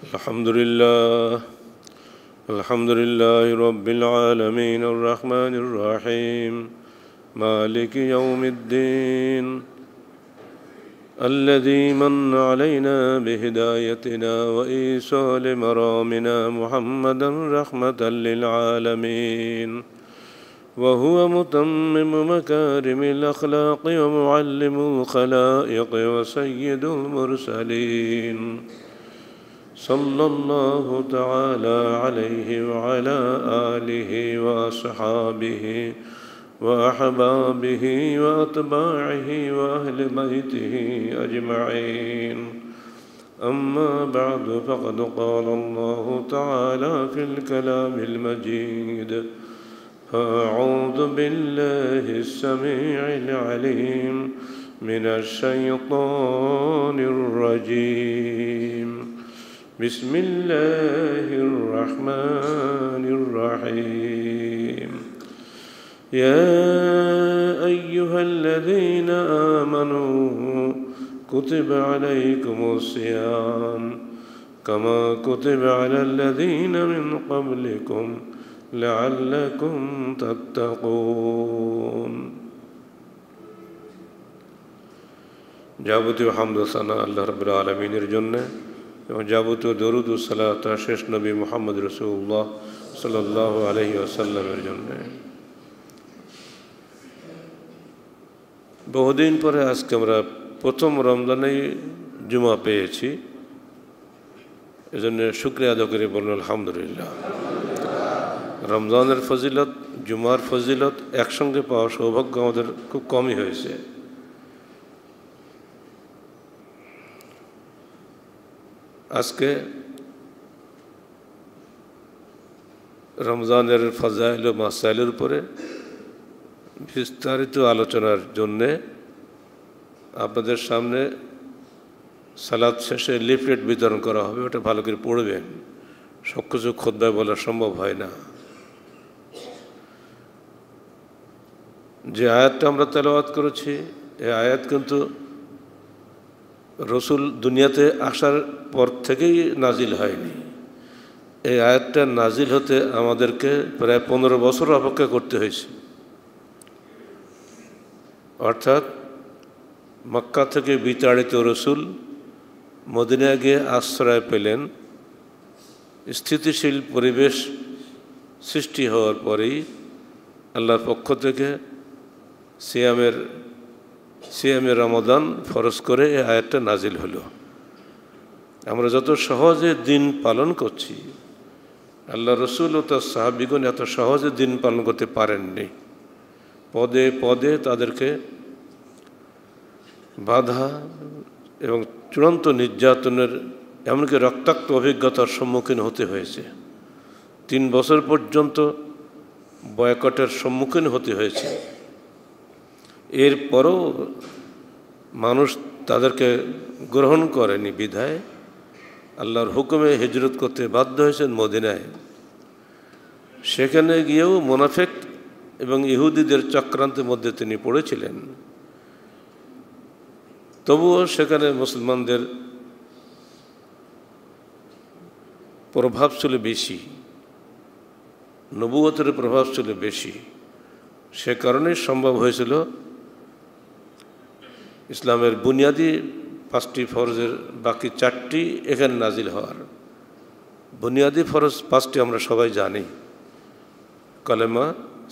الحمد لله الحمد لله رب العالمين الرحمن الرحيم مالك يوم الدين الذي من علينا بهدايتنا وإيصال مرامنا محمدا رحمة للعالمين وهو متمم مكارم الأخلاق ومعلم الخلائق وسيد المرسلين صلى الله تعالى عليه وعلى آله وأصحابه وأحبابه وأتباعه وأهل بيته أجمعين أما بعد فقد قال الله تعالى في الكلام المجيد أعوذ بالله السميع العليم من الشيطان الرجيم بسم الله الرحمن الرحيم يا أيها الذين آمنوا كتب عليكم الصيام كما كتب على الذين من قبلكم لعلكم تتقون যাবতীয় হামদ ও সানা আল্লাহ রাব্বুল আলামিনের জন্য এবং যাবতীয় দরুদ ও সালাত শেষ নবী মুহাম্মদ রাসূলুল্লাহ সাল্লাল্লাহু আলাইহি ওয়াসাল্লামের জন্য। বহুদিন পরে আজকে আমরা প্রথম রমজানেই জুমা পেয়েছি, এজন্য শুকরিয়া আদায় করে বলুন আলহামদুলিল্লাহ। রমজানের ফজিলত, জুমার ফজিলত একসঙ্গে পাওয়ার সৌভাগ্য আমাদের খুব কমই হয়েছে। আজকে রমজানের ফাজাইল ও মাসাইলের উপরে বিস্তারিত আলোচনার জন্যে আপনাদের সামনে সালাত শেষে লিফলেট বিতরণ করা হবে, ওটা ভালো করে পড়বেন। সব কিছু খুতবায় বলা সম্ভব হয় না। যে আয়াতটা আমরা তেলাওয়াত করেছি, এই আয়াত কিন্তু রসুল দুনিয়াতে আসার পর থেকেই নাজিল হয়নি। এই আয়াতটা নাজিল হতে আমাদেরকে প্রায় 15 বছর অপেক্ষা করতে হয়েছে। অর্থাৎ মক্কা থেকে বিতাড়িত রসুল মদিনায় গিয়ে আশ্রয় পেলেন। স্থিতিশীল পরিবেশ সৃষ্টি হওয়ার পরেই আল্লাহর পক্ষ থেকে সিয়ামে রমাদান ফরজ করে এই আয়াতটা নাজিল হলো। আমরা যত সহজে দিন পালন করছি, আল্লাহ রসুল ও তার সাহাবিগণ এত সহজে দিন পালন করতে পারেননি। পদে পদে তাদেরকে বাধা এবং চূড়ান্ত নির্যাতনের, এমনকি রক্তাক্ত অভিজ্ঞতার সম্মুখীন হতে হয়েছে। 3 বছর পর্যন্ত বয়কটের সম্মুখীন হতে হয়েছে। এরপরও মানুষ তাদেরকে গ্রহণ করেনি বিধায় আল্লাহর হুকুমে হিজরত করতে বাধ্য হয়েছেন মদিনায়। সেখানে গিয়েও মুনাফিক এবং ইহুদিদের চক্রান্তের মধ্যে তিনি পড়েছিলেন। তবুও সেখানে মুসলমানদের প্রভাব ছিল বেশি, নবুয়তের প্রভাব ছিল বেশি। সে কারণেই সম্ভব হয়েছিল ইসলামের বুনিয়াদি 5টি ফরজের বাকি 4টি এখানে নাজিল হওয়ার। বুনিয়াদি ফরজ 5টি আমরা সবাই জানি: কলেমা,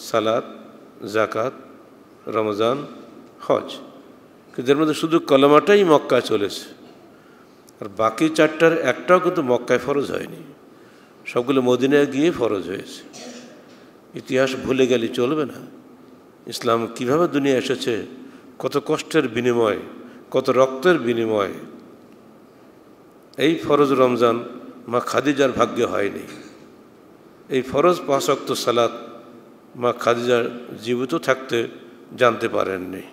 সালাত, জাকাত, রমজান, হজ। কিন্তু এর মধ্যে শুধু কলেমাটাই মক্কায় চলেছে, আর বাকি 4টার একটাও কিন্তু মক্কায় ফরজ হয়নি। সবগুলো মদিনায় গিয়ে ফরজ হয়েছে। ইতিহাস ভুলে গেলে চলবে না। ইসলাম কিভাবে দুনিয়া এসেছে, কত কষ্টের বিনিময়, কত রক্তের বিনিময়। এই ফরজ রমজান মা খাদিজার ভাগ্যে হয়নি। এই ফরজ 5 ওয়াক্ত সালাত মা খাদিজার জীবিত থাকতে জানতে পারেননি।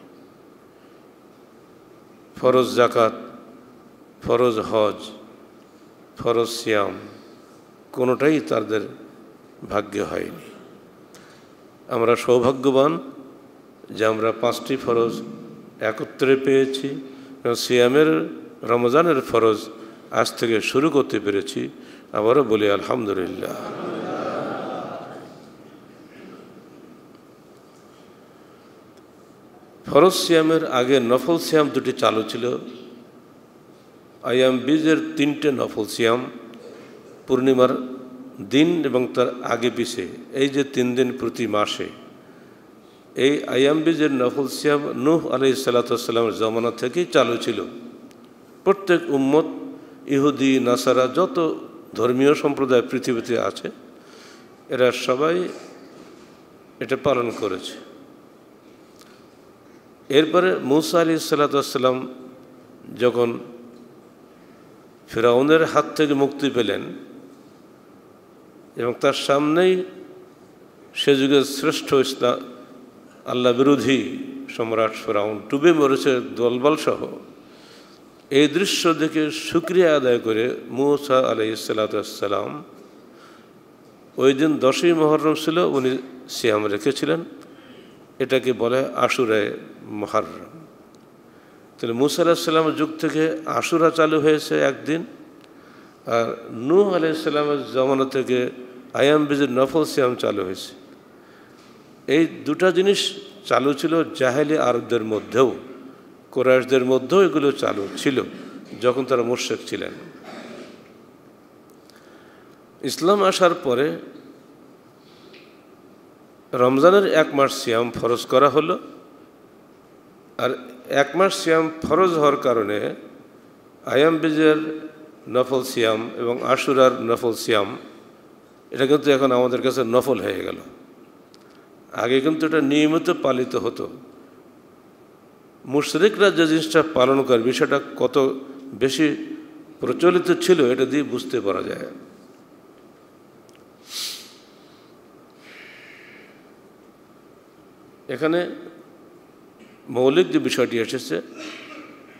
ফরজ জাকাত, ফরজ হজ, ফরজ সিয়াম কোনোটাই তাদের ভাগ্যে হয়নি। আমরা সৌভাগ্যবান যে আমরা 5টি ফরজ একত্রে পেয়েছি। সিয়ামের, রমজানের ফরজ আজ থেকে শুরু করতে পেরেছি। আবারও বলি আলহামদুলিল্লাহ। ফরজ সিয়ামের আগে নফল সিয়াম দুটি চালু ছিল। আয়াম বীজের 3টে নফল সিয়াম, পূর্ণিমার দিন এবং তার আগে পিছে, এই যে 3 দিন প্রতি মাসে, এই আয়াম বীজের নফল সিয়াম নূহ আলাইহিস সালামের জমানা থেকেই চালু ছিল। প্রত্যেক উম্মত, ইহুদি, নাসারা, যত ধর্মীয় সম্প্রদায় পৃথিবীতে আছে, এরা সবাই এটা পালন করেছে। এরপরে মূসা আলাইহিস সালাম যখন ফিরআউনের হাত থেকে মুক্তি পেলেন এবং তার সামনেই সে যুগের শ্রেষ্ঠ ইসলাম আল্লাহ বিরোধী সম্রাট ফিরআউন ডুবে মরেছে দলবল সহ, এই দৃশ্য দেখে শুকরিয়া আদায় করে মূসা আলাইহিস সালাম ওই দিন 10ই মুহররম ছিল, উনি সিয়াম রেখেছিলেন। এটাকে বলে আশুরায়ে মুহররম। তাহলে মূসা আলাইহিস সালামের যুগ থেকে আশুরা চালু হয়েছে একদিন, আর নূহ আলাইহিস সালামের জমানা থেকে আয়াম বীজের নফল সিয়াম চালু হয়েছে। এই দুটা জিনিস চালু ছিল জাহেলি আরবদের মধ্যেও, কুরাইশদের মধ্যেও এগুলো চালু ছিল যখন তারা মুশরিক ছিলেন। ইসলাম আসার পরে রমজানের 1 মাস সিয়াম ফরজ করা হলো, আর 1 মাস সিয়াম ফরজ হওয়ার কারণে আয়াম বীজের নফল সিয়াম এবং আশুরার নফল সিয়াম, এটা কিন্তু এখন আমাদের কাছে নফল হয়ে গেল। আগে কিন্তু এটা নিয়মিত পালিত হতো। মুশরিকরা যে জিনিসটা পালন করে, বিষয়টা কত বেশি প্রচলিত ছিল এটা দিয়ে বুঝতে পারা যায়। এখানে মৌলিক যে বিষয়টি এসেছে,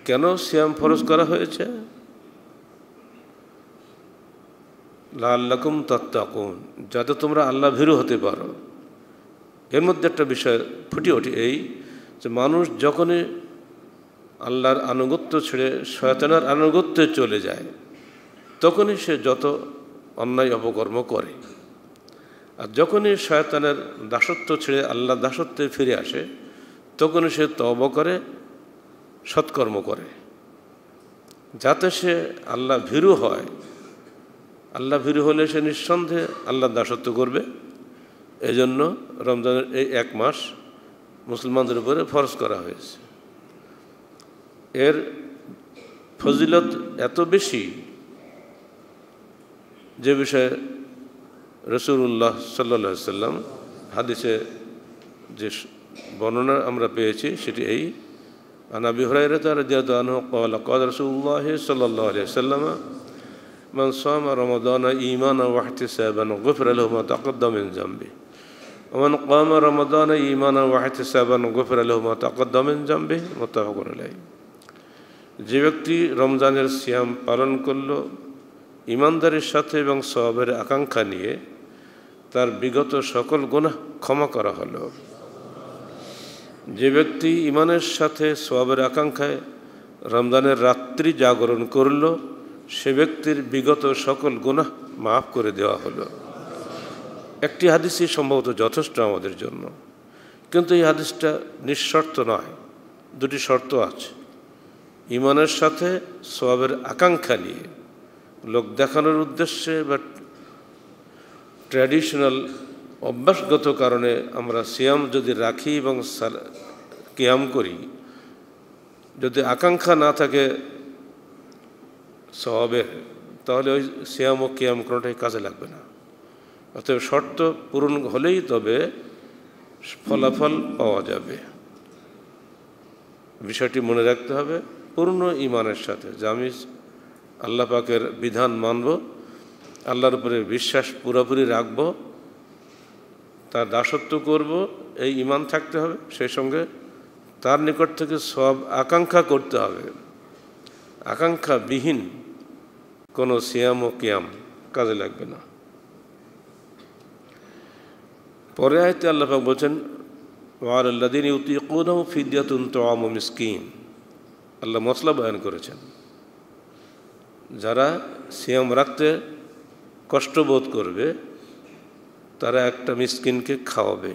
কেন সিয়াম ফরজ করা হয়েছে? লাআল্লাকুম তাত্তাকুন, যাতে তোমরা আল্লাহ ভীরু হতে পারো। এর মধ্যে একটা বিষয় ফুটে ওঠে, এই যে মানুষ যখনই আল্লাহর আনুগত্য ছেড়ে শয়তানের আনুগত্যে চলে যায়, তখনই সে যত অন্যায় অপকর্ম করে। আর যখনই শয়তানের দাসত্ব ছেড়ে আল্লাহর দাসত্বে ফিরে আসে, তখনই সে তওবা করে, সৎকর্ম করে, যাতে সে আল্লাহ ভীরু হয়। আল্লাহ ভীরু হলে সে নিঃসন্দেহে আল্লাহর দাসত্ব করবে। এজন্য রমজানের এই 1 মাস মুসলমানদের উপরে ফরজ করা হয়েছে। এর ফজিলত এত বেশি, যে বিষয়ে রাসূলুল্লাহ সাল্লাল্লাহু আলাইহি ওয়াসাল্লাম হাদিসে যে বর্ণনা আমরা পেয়েছি সেটি এই, আন আবি হুরায়রা রাদিয়াল্লাহু আনহু ক্বালা ক্বালা রাসূলুল্লাহ সাল্লাল্লাহু আলাইহি ওয়াসাল্লাম মান সামা রমাদানা ঈমানান ওয়া ইহতিসাবান গুফিরা লাহু মা তাকাদ্দামা মিন যামবিহি ওয়া মান ক্বামা রমাদানা ঈমানান ওয়া ইহতিসাবান গুফিরা লাহু মা তাকাদ্দামা মিন যামবিহি মুত্তাফাকুন আলাইহি। যে ব্যক্তি রমজানের সিয়াম পালন করল ঈমানদারির সাথে এবং সওয়াবের আকাঙ্ক্ষা নিয়ে, তার বিগত সকল গুনাহ ক্ষমা করা হলো। যে ব্যক্তি ঈমানের সাথে সওয়াবের আকাঙ্ক্ষায় রমজানের রাত্রি জাগরণ করল, সে ব্যক্তির বিগত সকল গুনাহ মাফ করে দেওয়া হলো। একটি হাদিসই সম্ভবত যথেষ্ট আমাদের জন্য, কিন্তু এই হাদিসটা নিঃশর্ত নয়, দুটি শর্ত আছে। ঈমানের সাথে সওয়াবের আকাঙ্ক্ষা নিয়ে, লোক দেখানোর উদ্দেশ্যে বা ট্র্যাডিশনাল অভ্যাসগত কারণে আমরা সিয়াম যদি রাখি এবং কিয়াম করি, যদি আকাঙ্ক্ষা না থাকে সওয়াবের, তাহলে ওই সিয়াম ও কিয়াম কোনোটাই কাজে লাগবে না। অতএব শর্ত পূরণ হলেই তবে ফলাফল পাওয়া যাবে। বিষয়টি মনে রাখতে হবে, পূর্ণ ঈমানের সাথে, যে আমি আল্লাহ পাকের বিধান মানব, আল্লাহর উপরে বিশ্বাস পুরোপুরি রাখব, তার দাসত্ব করব, এই ঈমান থাকতে হবে। সেই সঙ্গে তার নিকট থেকে সওয়াব আকাঙ্ক্ষা করতে হবে। আকাঙ্ক্ষাবিহীন কোনো সিয়াম ও কিয়াম কাজে লাগবে না। পরে আয়াতে আল্লাহ পাক বলছেন, ওয়ালাল্লাযীনা ইউতীকুনাহু ফিদয়াতুন তুআমু মিসকিন। আল্লাহ মসলা বয়ান করেছেন যারা সিয়াম রাখতে কষ্ট বোধ করবে তারা একটা মিসকিনকে খাওয়াবে।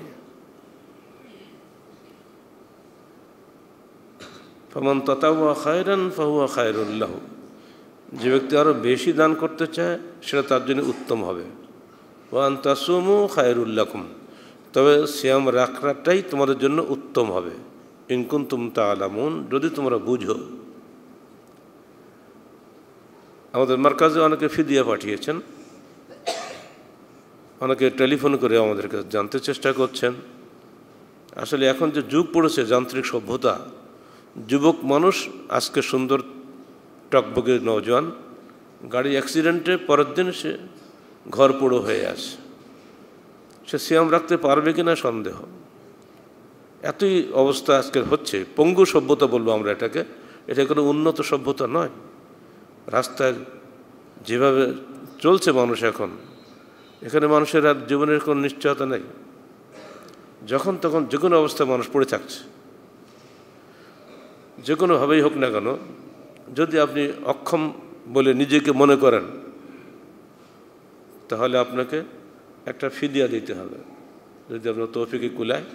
ফামান তাতাওয়া খায়রান ফাহুয়া খায়রুল লাহু, যে ব্যক্তি আরও বেশি দান করতে চায় সেটা তার জন্য উত্তম হবে। ওয়া আন তাসুমু খায়রুল লাকুম, তবে সিয়াম রাখাটাই তোমাদের জন্য উত্তম হবে। ইন কুনতুম তা'লামুন, যদি তোমরা বুঝো। আমাদের মার্কাজে অনেকে ফিদিয়া পাঠিয়েছেন, অনেকে টেলিফোন করে আমাদের কাছে জানতে চেষ্টা করছেন। আসলে এখন যে যুগ পড়েছে যান্ত্রিক সভ্যতা, যুবক মানুষ আজকে সুন্দর টকবকে নওজোয়ান, গাড়ি অ্যাক্সিডেন্টে পরের দিন সে ঘর পোড়ো হয়ে আসে। সে সিয়াম রাখতে পারবে কিনা সন্দেহ। এতই অবস্থা আজকে হচ্ছে, পঙ্গু সভ্যতা বলবো আমরা এটাকে। এটা কোনো উন্নত সভ্যতা নয়। রাস্তায় যেভাবে চলছে মানুষ এখন, এখানে মানুষের আর জীবনের কোনো নিশ্চয়তা নেই। যখন তখন যে কোনো অবস্থায় মানুষ পড়ে থাকছে, যে কোনোভাবেই হোক না কেন। যদি আপনি অক্ষম বলে নিজেকে মনে করেন, তাহলে আপনাকে একটা ফিদিয়া দিতে হবে। যদি আপনার তৌফিকে কুলায়,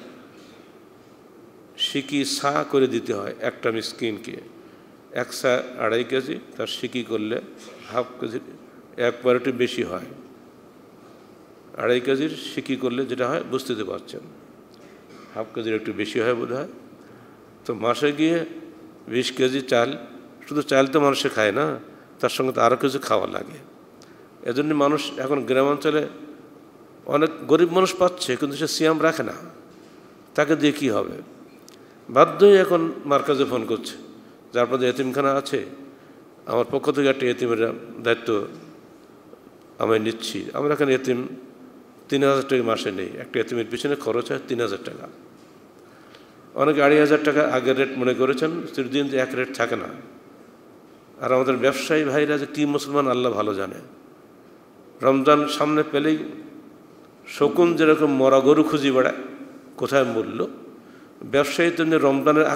সিকি সা করে দিতে হয় একটা মিসকিনকে। 1 সা 2.5 কেজি, তার সিকি করলে হাফ কেজি, একবার একটু বেশি হয়। 2.5 কেজির সিকি করলে যেটা হয় বুঝতে পারছেন, হাফ কেজির একটু বেশি হয় বোধ হয়। তো মাসে গিয়ে 20 কেজি চাল, শুধু চাল তো মানুষে খায় না, তার সঙ্গে তো আরও কিছু খাওয়া লাগে। এজন্য মানুষ এখন গ্রামাঞ্চলে অনেক গরিব মানুষ পাচ্ছে, কিন্তু সে সিয়াম রাখে না। তাকে দিয়ে কী হবে? বাধ্যই এখন মার্কাজে ফোন করছে, যার পরে এতিমখানা আছে, আমার পক্ষ থেকে একটা এতিমের দায়িত্ব আমি নিচ্ছি। আমরা এখানে এতিম 3000 টাকা মাসে নেই। একটা এতিমের পিছনে খরচ হয় 3000 টাকা। অনেকে 2,500 টাকা আগের রেট মনে করেছেন, চিরদিন যে এক রেট থাকে না। আর আমাদের ব্যবসায়ী ভাইরা যে কী মুসলমান আল্লাহ ভালো জানে। রমজান সামনে পেলেই শকুন যেরকম মরা গরু খুঁজি বেড়ায় কোথায় মূল্য, ব্যবসায়ী তো রমজানের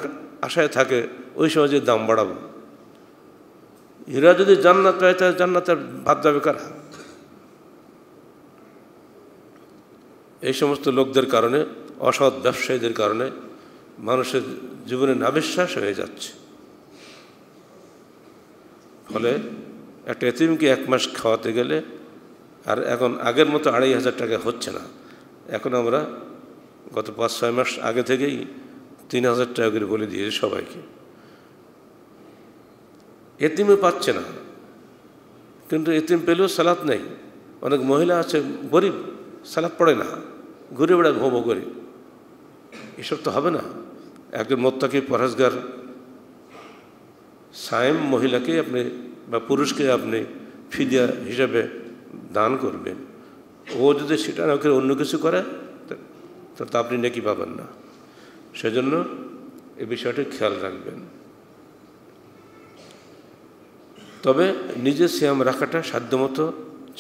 আশায় থাকে ওই সময় যে দাম বাড়াবো। এরা যদি জান্নাত পায়, তাহলে জান্নাতের বাদ যাবে কারা? এই সমস্ত লোকদের কারণে, অসৎ ব্যবসায়ীদের কারণে মানুষের জীবনে নাবিশ্বাস হয়ে যাচ্ছে। ফলে একটা এতিমকে 1 মাস খাওয়াতে গেলে, আর এখন আগের মতো 2,500 টাকা হচ্ছে না। এখন আমরা গত 5-6 মাস আগে থেকেই 3,000 টাকা করে বলে দিয়েছি সবাইকে। এতিমও পাচ্ছে না, কিন্তু এতিম পেলেও সালাত নেই। অনেক মহিলা আছে গরিব, সালাত পড়ে না, ঘুরে বেড়ায় ভোমো করে। এসব তো হবে না। একজন মোত্তাকি পরহেজগার সায়েম মহিলাকে আপনি বা পুরুষকে আপনি ফিদিয়া হিসাবে দান করবেন। ও যদি সেটা না করে অন্য কিছু করে, তো আপনি নেকি পাবেন না। সেজন্য এই বিষয়টি খেয়াল রাখবেন। তবে নিজে সিয়াম রাখাটা সাধ্যমতো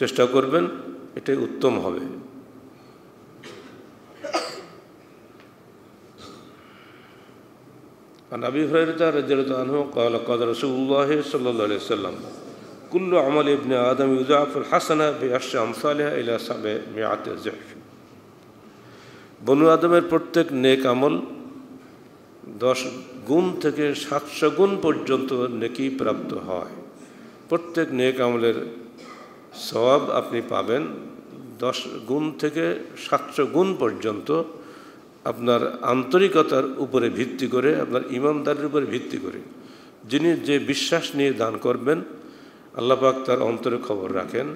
চেষ্টা করবেন, এটাই উত্তম হবে। عن أبي هريرة رضي الله عنه قال قال رسول الله صلى الله عليه وسلم كل عمل ابن آدم يضاعف الحسنة بعشر أمثالها إلى 700 ضعف। বনু আদমের প্রত্যেক নেক আমল 10 গুণ থেকে 700 গুণ পর্যন্ত নেকি প্রাপ্ত হয়। প্রত্যেক নেক আমলের সওয়াব আপনি পাবেন 10 গুণ থেকে 700 গুণ পর্যন্ত, আপনার আন্তরিকতার উপরে ভিত্তি করে, আপনার ইমানদারির উপরে ভিত্তি করে। যিনি যে বিশ্বাস নিয়ে দান করবেন, আল্লাহ পাক তার অন্তরে খবর রাখেন,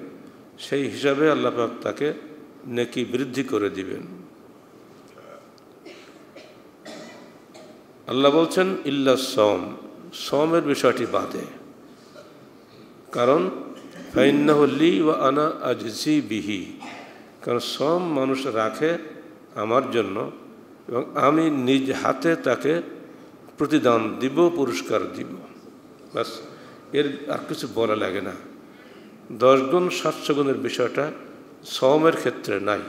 সেই হিসাবে আল্লাহ পাক তাকে নেকি বৃদ্ধি করে দিবেন। আল্লাহ বলছেন ইল্লা সওম, সওমের বিষয়টি বাদে। কারণ ফাইন্নাহু লি ওয়া আনা আজজি বিহি, কারণ সওম মানুষ রাখে আমার জন্য এবং আমি নিজ হাতে তাকে প্রতিদান দিব, পুরস্কার দিব। বাস, এর আর কিছু বলা লাগে না। 10 গুণ 700 গুণের বিষয়টা সওমের ক্ষেত্রে নাই।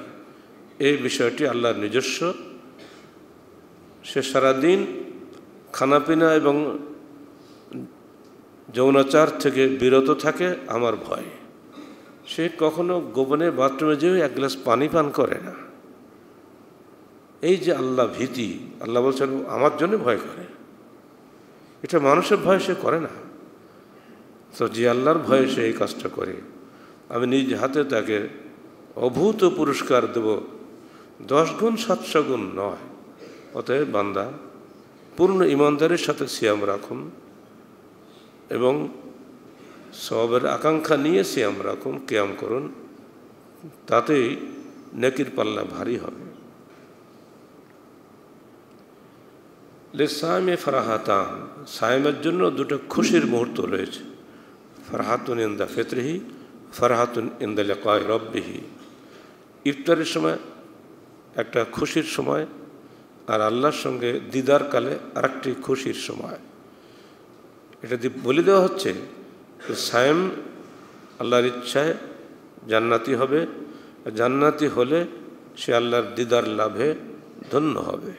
এই বিষয়টি আল্লাহর নিজস্ব। সে সারাদিন খানাপিনা এবং যৌনাচার থেকে বিরত থাকে আমার ভয়। সে কখনো গোপনে বাথরুমে যেয়ে এক গ্লাস পানি পান করে না। এই যে আল্লাহ ভীতি, আল্লাহ বলছেন আমার জন্য ভয় করে, এটা মানুষের ভয় সে করে না। তো যে আল্লাহর ভয়ে সে এই কাজটা করে, আমি নিজ হাতে তাকে অভূত পুরস্কার দেব, 10 গুণ 700 গুণ নয়। অতএব বান্দা পূর্ণ ইমানদারের সাথে সিয়াম রাখুন এবং সওয়াবের আকাঙ্ক্ষা নিয়ে সিয়াম রাখুন, কিয়াম করুন, তাতেই নেকির পাল্লা ভারী হবে। লিসাইমে ফারাহাতান, সায়েমের জন্য দুটো খুশির মুহূর্ত রয়েছে। ফারহাতুন ইনদা ফিতরিহি, ফারহাতুন ইনদা লিকাই রব্বিহি। ইফতারের সময় একটা খুশির সময়, আর আল্লাহর সঙ্গে দিদার কালে আরেকটি খুশির সময়। এটা বলে দেওয়া হচ্ছে সায়েম আল্লাহর ইচ্ছায় জান্নাতি হবে, জান্নাতি হলে সে আল্লাহর দিদার লাভে ধন্য হবে।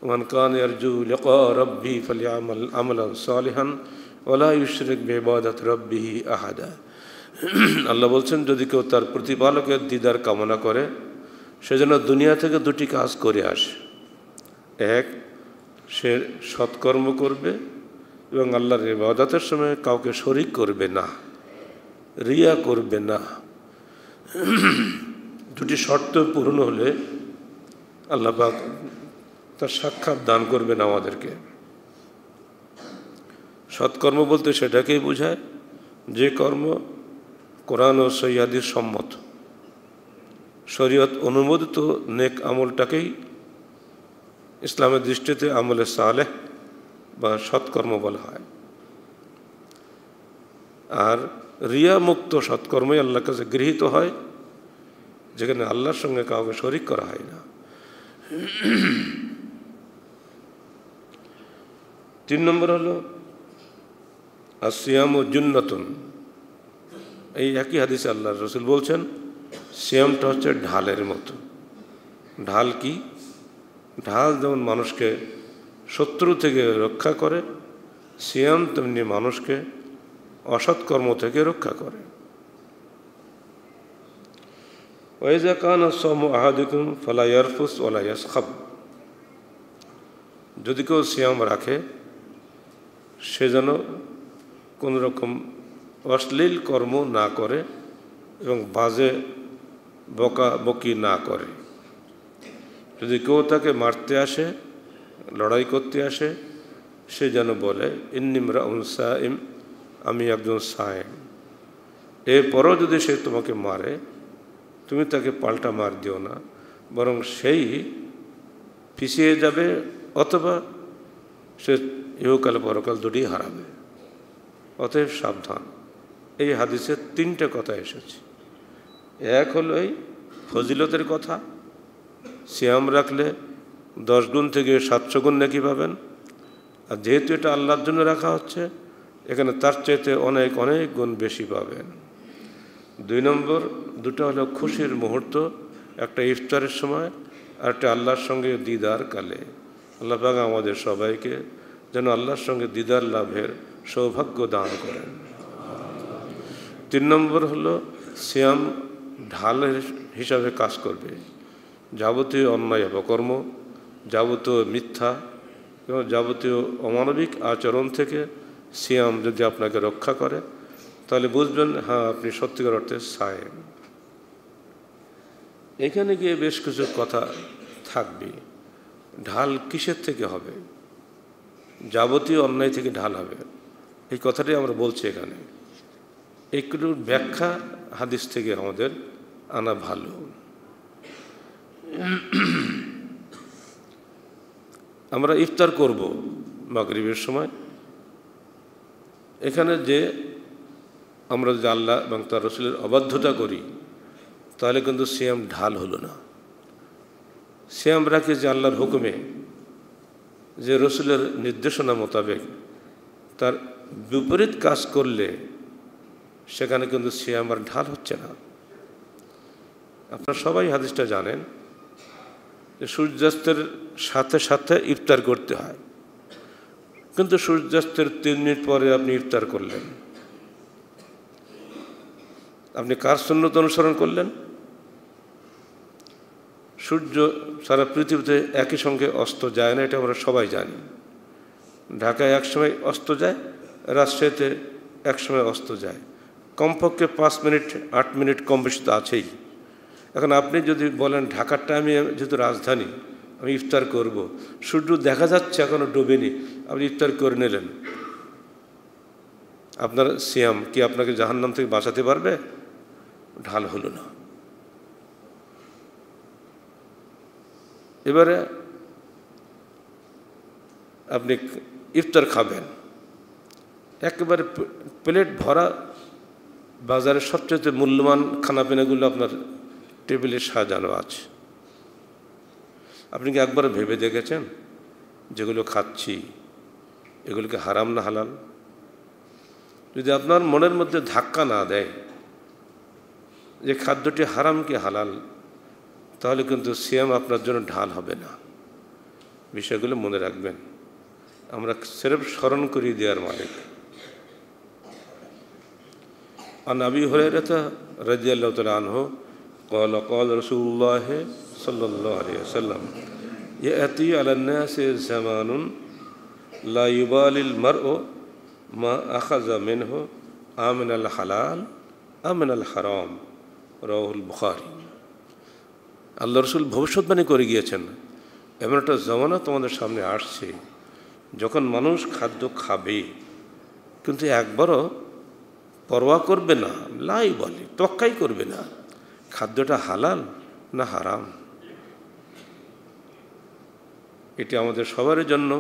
মান কান ইয়ারজু লিকা রাব্বি ফালইআমাল আমালান সালিহান ওয়ালা ইউশরিক বিইবাদাতি রাব্বিহি আহাদা। আল্লাহ বলছেন, যদি কেউ তার প্রতিপালকের দিদার কামনা করে, সেজন্য দুনিয়া থেকে দুটি কাজ করে আসে। এক, সে সৎকর্ম করবে এবং আল্লাহর ইবাদতের সময় কাউকে শরিক করবে না, রিয়া করবে না। দুটি শর্ত পূর্ণ হলে আল্লাহ পাক তার সাক্ষাৎ দান করবেন আমাদেরকে। সৎকর্ম বলতে সেটাকেই বোঝায় যে কর্ম কোরআন ও সহিহ সম্মত, শরীয়ত অনুমোদিত নেক আমলটাকেই ইসলামের দৃষ্টিতে আমলে সালেহ বা সৎকর্ম বলা হয়। আর রিয়া মুক্ত সৎকর্মই আল্লাহর কাছে গৃহীত হয়, যেখানে আল্লাহর সঙ্গে কাউকে শরিক করা হয় না। 3 নম্বর হলো আসিয়াম ও জুন্নাতুন। এই একই হাদিসে আল্লাহ রসুল বলছেন, সিয়ামটা হচ্ছে ঢালের মতো। ঢাল কি? ঢাল যেমন মানুষকে শত্রু থেকে রক্ষা করে, সিয়াম তেমনি মানুষকে অসৎকর্ম থেকে রক্ষা করে। ওয়াইজা কানা সাওমু আহাদিকুম ফালা ইয়ারফুস ওয়ালা ইয়াসখাব। যদি কেউ সিয়াম রাখে, সে যেন কোনো রকম অশ্লীল কর্ম না করে এবং বাজে বকাবকি না করে। যদি কেউ তাকে মারতে আসে, লড়াই করতে আসে, সে যেন বলে ইন্নী ইমরাউন সাইম, আমি একজন সায়েম। এরপরও যদি সে তোমাকে মারে, তুমি তাকে পাল্টা মার দিও না, বরং সেই পিছিয়ে যাবে অথবা সে ইহকাল পরকাল দুটি হারাবে। অতএব সাবধান। এই হাদিসে 3টে কথা এসেছে। এক হলো এই ফজিলতের কথা, সিয়াম রাখলে 10 গুণ থেকে 700 গুণ নাকি পাবেন। আর যেহেতু এটা আল্লাহর জন্য রাখা হচ্ছে, এখানে তার চাইতে অনেক অনেক গুণ বেশি পাবেন। 2 নম্বর, দুটো হলো খুশির মুহূর্ত, একটা ইফতারের সময় আর একটা আল্লাহর সঙ্গে দিদার কালে। আল্লাহ পাক আমাদের সবাইকে যেন আল্লাহর সঙ্গে দিদার লাভের সৌভাগ্য দান করেন। 3 নম্বর হলো সিয়াম ঢালের হিসাবে কাজ করবে। যাবতীয় অন্যায় অপকর্ম, যাবতীয় মিথ্যা এবং যাবতীয় অমানবিক আচরণ থেকে সিয়াম যদি আপনাকে রক্ষা করে, তাহলে বুঝবেন হ্যাঁ, আপনি সত্যিকার অর্থে সায়েম। এখানে গিয়ে বেশ কিছু কথা থাকবে। ঢাল কিসের থেকে হবে? যাবতীয় অন্যায় থেকে ঢাল হবে, এই কথাটাই আমরা বলছি এখানে। একটু ব্যাখ্যা হাদিস থেকে আমাদের আনা ভালো। আমরা ইফতার করব মাগরিবের সময়। এখানে যে আমরা যদি আল্লাহ এবং তার রসুলের অবাধ্যতা করি, তাহলে কিন্তু সিয়াম ঢাল হলো না। সিয়াম রাখি যে আল্লাহর হুকুমে, যে রসুলের নির্দেশনা মোতাবেক, তার বিপরীত কাজ করলে সেখানে কিন্তু সিয়াম আর ঢাল হচ্ছে না। আপনারা সবাই হাদিসটা জানেন যে সূর্যাস্তের সাথে সাথে ইফতার করতে হয়। কিন্তু সূর্যাস্তের 3 মিনিট পরে আপনি ইফতার করলেন, আপনি কার সুন্নত অনুসরণ করলেন? সূর্য সারা পৃথিবীতে একই সঙ্গে অস্ত যায় না, এটা আমরা সবাই জানি। ঢাকায় একসময় অস্ত যায়, রাজশাহীতে একসময় অস্ত যায়, কমপক্ষে 5 মিনিট 8 মিনিট কম বেশি তো আছেই। এখন আপনি যদি বলেন ঢাকার টাইমে যেহেতু রাজধানী আমি ইফতার করব, সূর্য দেখা যাচ্ছে এখনও ডোবেনি, আপনি ইফতার করে নিলেন, আপনার সিয়াম কি আপনাকে জাহান্নাম থেকে বাঁচাতে পারবে? ঢাল হলো না। এবারে আপনি ইফতার খাবেন, একেবারে প্লেট ভরা, বাজারের সবচেয়ে মূল্যবান খানাপিনাগুলো আপনার টেবিলে সাজানো আছে। আপনি কি একবার ভেবে দেখেছেন যেগুলো খাচ্ছি এগুলোকে হারাম না হালাল? যদি আপনার মনের মধ্যে ধাক্কা না দেয় যে খাদ্যটি হারাম কি হালাল, তাহলে কিন্তু সিয়াম আপনার জন্য ঢাল হবে না। বিষয়গুলো মনে রাখবেন, আমরা সির্ফ স্মরণ করিয়ে দেওয়ার মালিক। আন আবি হুরায়রা রাদিয়াল্লাহু তাআলা আনহু قال قال رسول الله صلى الله عليه وسلم يأتي على الناس زمان لا يبالي المرء ما أخذ منه آمن الحلال آمن الحرام রাওয়াহুল বুখারী। আল্লাহ রসুল ভবিষ্যৎবাণী করে গিয়েছেন, এমন একটা জমানা তোমাদের সামনে আসছে যখন মানুষ খাদ্য খাবে কিন্তু একবারও পরোয়া করবে না, লাই বলে তোয়াক্কাই করবে না খাদ্যটা হালাল না হারাম। এটি আমাদের সবার জন্য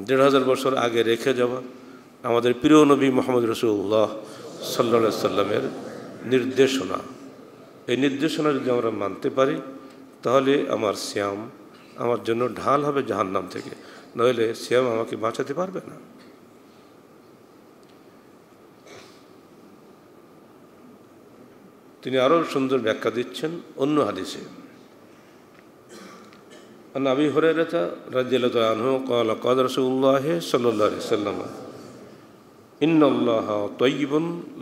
১৫০০ বছর আগে রেখে যাওয়া আমাদের প্রিয় নবী মুহাম্মদ রাসূলুল্লাহ সাল্লাল্লাহু আলাইহি সাল্লামের নির্দেশনা। এই নির্দেশনা যদি আমরা মানতে পারি তাহলে আমার সিয়াম আমার জন্য ঢাল হবে জাহান্নাম থেকে, নইলে সিয়াম আমাকে বাঁচাতে পারবে না। তিনি আরও সুন্দর ব্যাখ্যা দিচ্ছেন অন্য হাদিসে। আন আবি হুরায়রা রাদিয়াল্লাহু তাআলা আনহু قال قال رسول الله صلى الله عليه وسلم إن الله طيب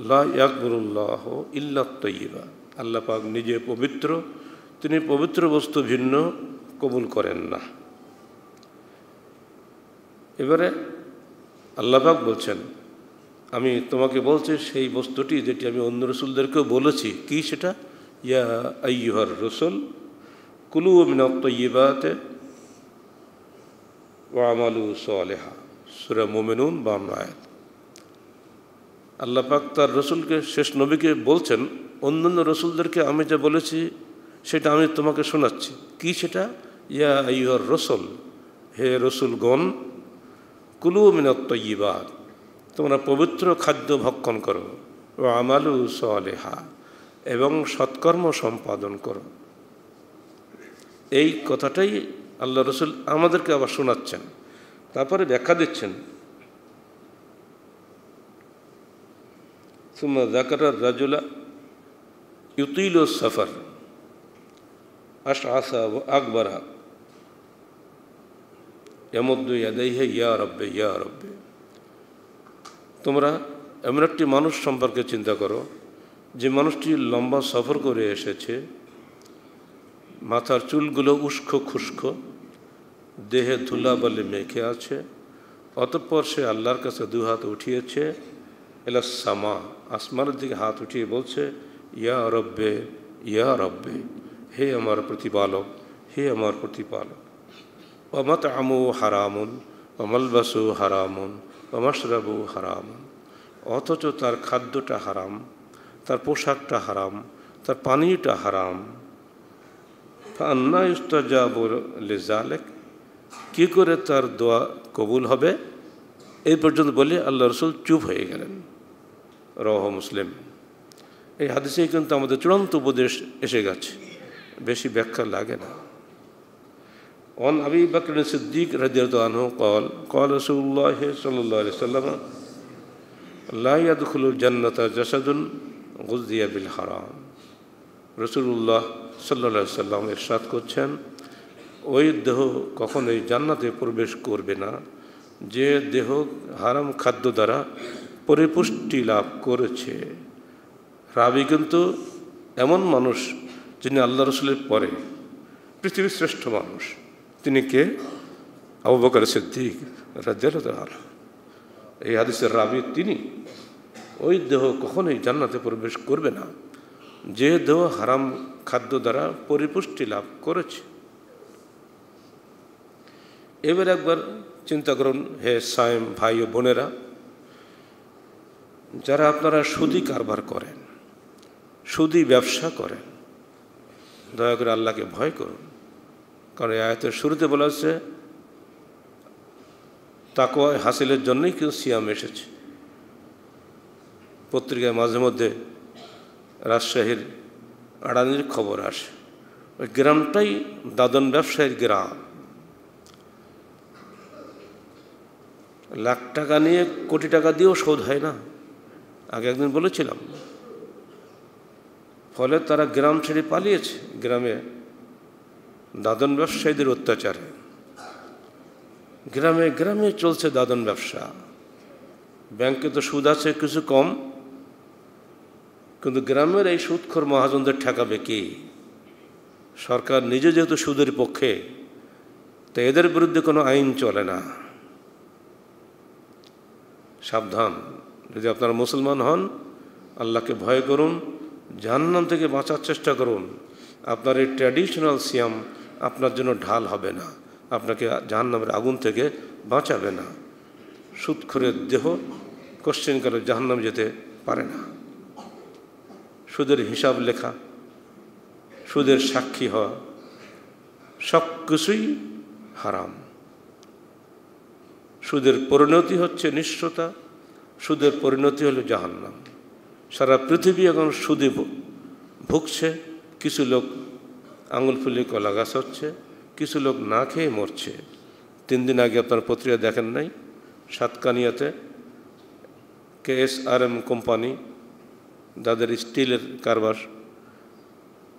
لا يقبل الله إلا الطيب। আল্লাহ পাক নিজে পবিত্র, তিনি পবিত্র বস্তু ভিন্ন কবুল করেন না। এবারে আল্লাহ পাক বলছেন আমি তোমাকে বলছি সেই বস্তুটি যেটি আমি অন্য রসুলদেরকেও বলেছি। কি সেটা? ইয়া আইয়ুহার রসুল কুলু মিনাত তাইয়্যিবাতি ওয়া আমালু সালিহা, সূরা মুমিনুন ৫২ আয়াত। আল্লাহ পাক তার রসুলকে, শেষ নবীকে বলছেন অন্যান্য রসুলদেরকে আমি যা বলেছি সেটা আমি তোমাকে শোনাচ্ছি। কি সেটা? ইয়া আইয়ুহার রসুল, হে রসুলগণ, কুলু মিনাত তাইয়্যিবাত, তোমরা পবিত্র খাদ্য ভক্ষণ করো, ও আমালু সালিহা, এবং সৎকর্ম সম্পাদন করো। এই কথাটাই আল্লাহ রসুল আমাদেরকে আবার শোনাচ্ছেন, তারপরে ব্যাখ্যা দিচ্ছেন। সুম্মা যাকারা রাজুলা ইউতিলু সফর আশআসা ওয়া আকবারা ইয়ামুদ্দু ইয়াদাইহি ইয়া রাব্বি ইয়া রাব্বি। তোমরা এমন একটি মানুষ সম্পর্কে চিন্তা করো যে মানুষটি লম্বা সফর করে এসেছে, মাথার চুলগুলো উস্কো খুস্কো, দেহে ধুলাবালি মেখে আছে, অতঃপর সে আল্লাহর কাছে দু হাত উঠিয়েছে, এলা সামা, আসমানের দিকে হাত উঠিয়ে বলছে ইয়া রব্বে ইয়া রব্বে, হে আমার প্রতিপালক, হে আমার প্রতিপালক। ওয়া মাতআমু হারামুন ওয়া মালবাসু হারামুন ওয়া মাশরাবু হারামুন, অথচ তার খাদ্যটা হারাম, তার পোশাকটা হারাম, তার পানিটা হারাম। ফাআন্না ইউস্তাজাবু লিযালিক, কী করে তার দোয়া কবুল হবে? এই পর্যন্ত বলে আল্লাহ রসুল চুপ হয়ে গেলেন। রাওয়াহু মুসলিম। এই হাদিসেই কিন্তু আমাদের চূড়ান্ত উপদেশ এসে গেছে, বেশি ব্যাখ্যা লাগে না। ওয়ান আবি বকর সিদ্দিক রাদিয়াল্লাহু আনহু قال قال رسول الله صلى الله عليه وسلم لا يدخل الجنة جسد غذي بالحرام। রাসূলুল্লাহ সাল্লাল্লাহু আলাইহি ওয়াসাল্লাম ইরশাদ করছেন, ওই দেহ কখনোই জান্নাতে প্রবেশ করবে না যে দেহ হারাম খাদ্য দ্বারা পরিপুষ্টি লাভ করেছে। রাবি কিন্তু এমন মানুষ যিনি আল্লাহ রসুলের পরে পৃথিবীর শ্রেষ্ঠ মানুষ। তিনি কে? আবু বকর সিদ্দিক রাদিয়াল্লাহু তাআলা। এই হাদিসের রাবি তিনি। ওই দেহ কখনোই জান্নাতে প্রবেশ করবে না যে দেহ হারাম খাদ্য দ্বারা পরিপুষ্টি লাভ করেছে। এবার একবার চিন্তা করুন হে সায়েম ভাই ও বোনেরা, যারা আপনারা সুদি কারবার করেন, সুদি ব্যবসা করেন, দয়া করে আল্লাহকে ভয় করুন। কারণ এই আয়াতের শুরুতে বলা হচ্ছে তাকওয়া হাসিলের জন্যই কিন্তু সিয়াম এসেছে। পত্রিকায় মাঝে মধ্যে রাজশাহীর আড়ানির খবর আসে, ওই গ্রামটাই দাদন ব্যবসায়ীর গ্রাম। লাখ টাকা নিয়ে কোটি টাকা দিয়েও শোধ হয় না, আগে একদিন বলেছিলাম। ফলে তারা গ্রাম ছেড়ে পালিয়েছে, গ্রামে দাদন ব্যবসায়ীদের অত্যাচারে। গ্রামে গ্রামে চলছে দাদন ব্যবসা। ব্যাংকে তো সুদ আছে কিছু কম, কিন্তু গ্রামের এই সুদখোর মহাজনদের ঠেকাবে কি? সরকার নিজে যেহেতু সুদের পক্ষে, তো এদের বিরুদ্ধে কোনো আইন চলে না। সাবধান, যদি আপনারা মুসলমান হন আল্লাহকে ভয় করুন, জাহান্নাম থেকে বাঁচার চেষ্টা করুন। আপনার এই ট্র্যাডিশনাল সিয়াম আপনার জন্য ঢাল হবে না, আপনাকে জাহান্নামের আগুন থেকে বাঁচাবে না। সুদখোরের দেহ কোশ্চেনকালে জাহান্নাম যেতে পারে না। সুদের হিসাব লেখা, সুদের সাক্ষী হওয়া, সব কিছুই হারাম। সুদের পরিণতি হচ্ছে নিঃস্বতা, সুদের পরিণতি হলো জাহান্নাম। সারা পৃথিবী এখন সুদে ভুগছে। কিছু লোক আঙুল ফুলে কলা গাছ হচ্ছে, কিছু লোক না খেয়ে মরছে। 3 দিন আগে আপনার পত্রিকা দেখেন নাই, সাতকানিয়াতে KSRM কোম্পানি, যাদের স্টিলের কারবার,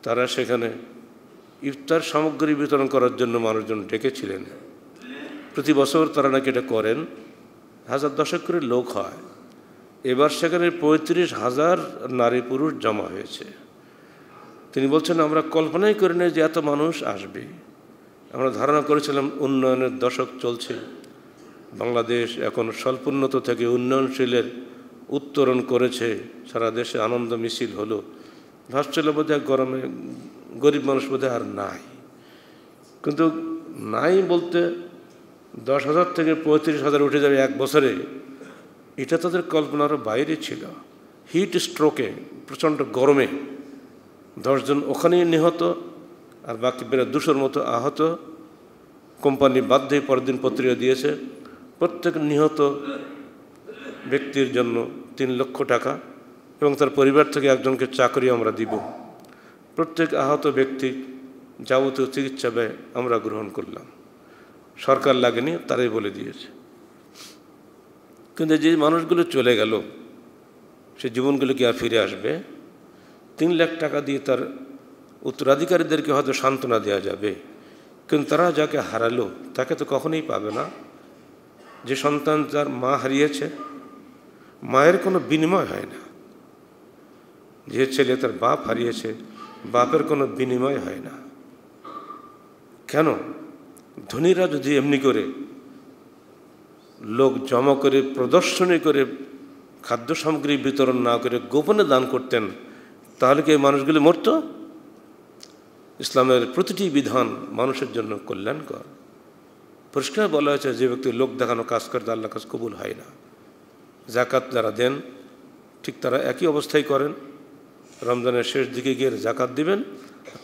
তারা সেখানে ইফতার সামগ্রী বিতরণ করার জন্য মানুষজন ডেকেছিলেন। প্রতি বছর তারা নাকি এটা করেন, 1000-10 করে লোক হয়। এবার সেখানে 35,000 নারী পুরুষ জমা হয়েছে। তিনি বলছেন আমরা কল্পনাই করি না যে এত মানুষ আসবে। আমরা ধারণা করেছিলাম উন্নয়নের দশক চলছে, বাংলাদেশ এখন স্বল্পোন্নত থেকে উন্নয়নশীলের উত্তরণ করেছে, সারা দেশে আনন্দ মিছিল হলো। ভাবছিল বোধহয় গরমে গরিব মানুষ বোধহয় আর নাই। কিন্তু নাই বলতে 10,000 থেকে 35,000 উঠে যাবে 1 বছরে, এটা তাদের কল্পনারও বাইরে ছিল। হিট স্ট্রোকে, প্রচণ্ড গরমে 10 জন ওখানেই নিহত, আর বাকি প্রায় 200-র মতো আহত। কোম্পানি বাধ্যই পরের দিন পত্রিকা দিয়েছে প্রত্যেক নিহত ব্যক্তির জন্য 3 লক্ষ টাকা এবং তার পরিবার থেকে একজনকে চাকরি আমরা দিব। প্রত্যেক আহত ব্যক্তি যাবতীয় চিকিৎসা ব্যয় আমরা গ্রহণ করলাম। সরকার লাগেনি, তারাই বলে দিয়েছে। কিন্তু যে মানুষগুলো চলে গেল, সে জীবনগুলো কি আর ফিরে আসবে? 3 লাখ টাকা দিয়ে তার উত্তরাধিকারীদেরকে হয়তো সান্ত্বনা দেওয়া যাবে, কিন্তু তারা যাকে হারালো তাকে তো কখনোই পাবে না। যে সন্তান যার মা হারিয়েছে, মায়ের কোনো বিনিময় হয় না। যে ছেলে তার বাপ হারিয়েছে, বাপের কোনো বিনিময় হয় না। কেন? ধনীরা যদি এমনি করে লোক জমা করে প্রদর্শনী করে খাদ্য সামগ্রী বিতরণ না করে গোপনে দান করতেন, তাহলে কি এই মানুষগুলি মরত? ইসলামের প্রতিটি বিধান মানুষের জন্য কল্যাণকর। পরিষ্কার বলা হয়েছে যে ব্যক্তি লোক দেখানো কাজ করে তার আল্লাহর কাজ কবুল হয় না। জাকাত যারা দেন ঠিক তারা একই অবস্থায় করেন। রমজানের শেষ দিকে গিয়ে জাকাত দিবেন,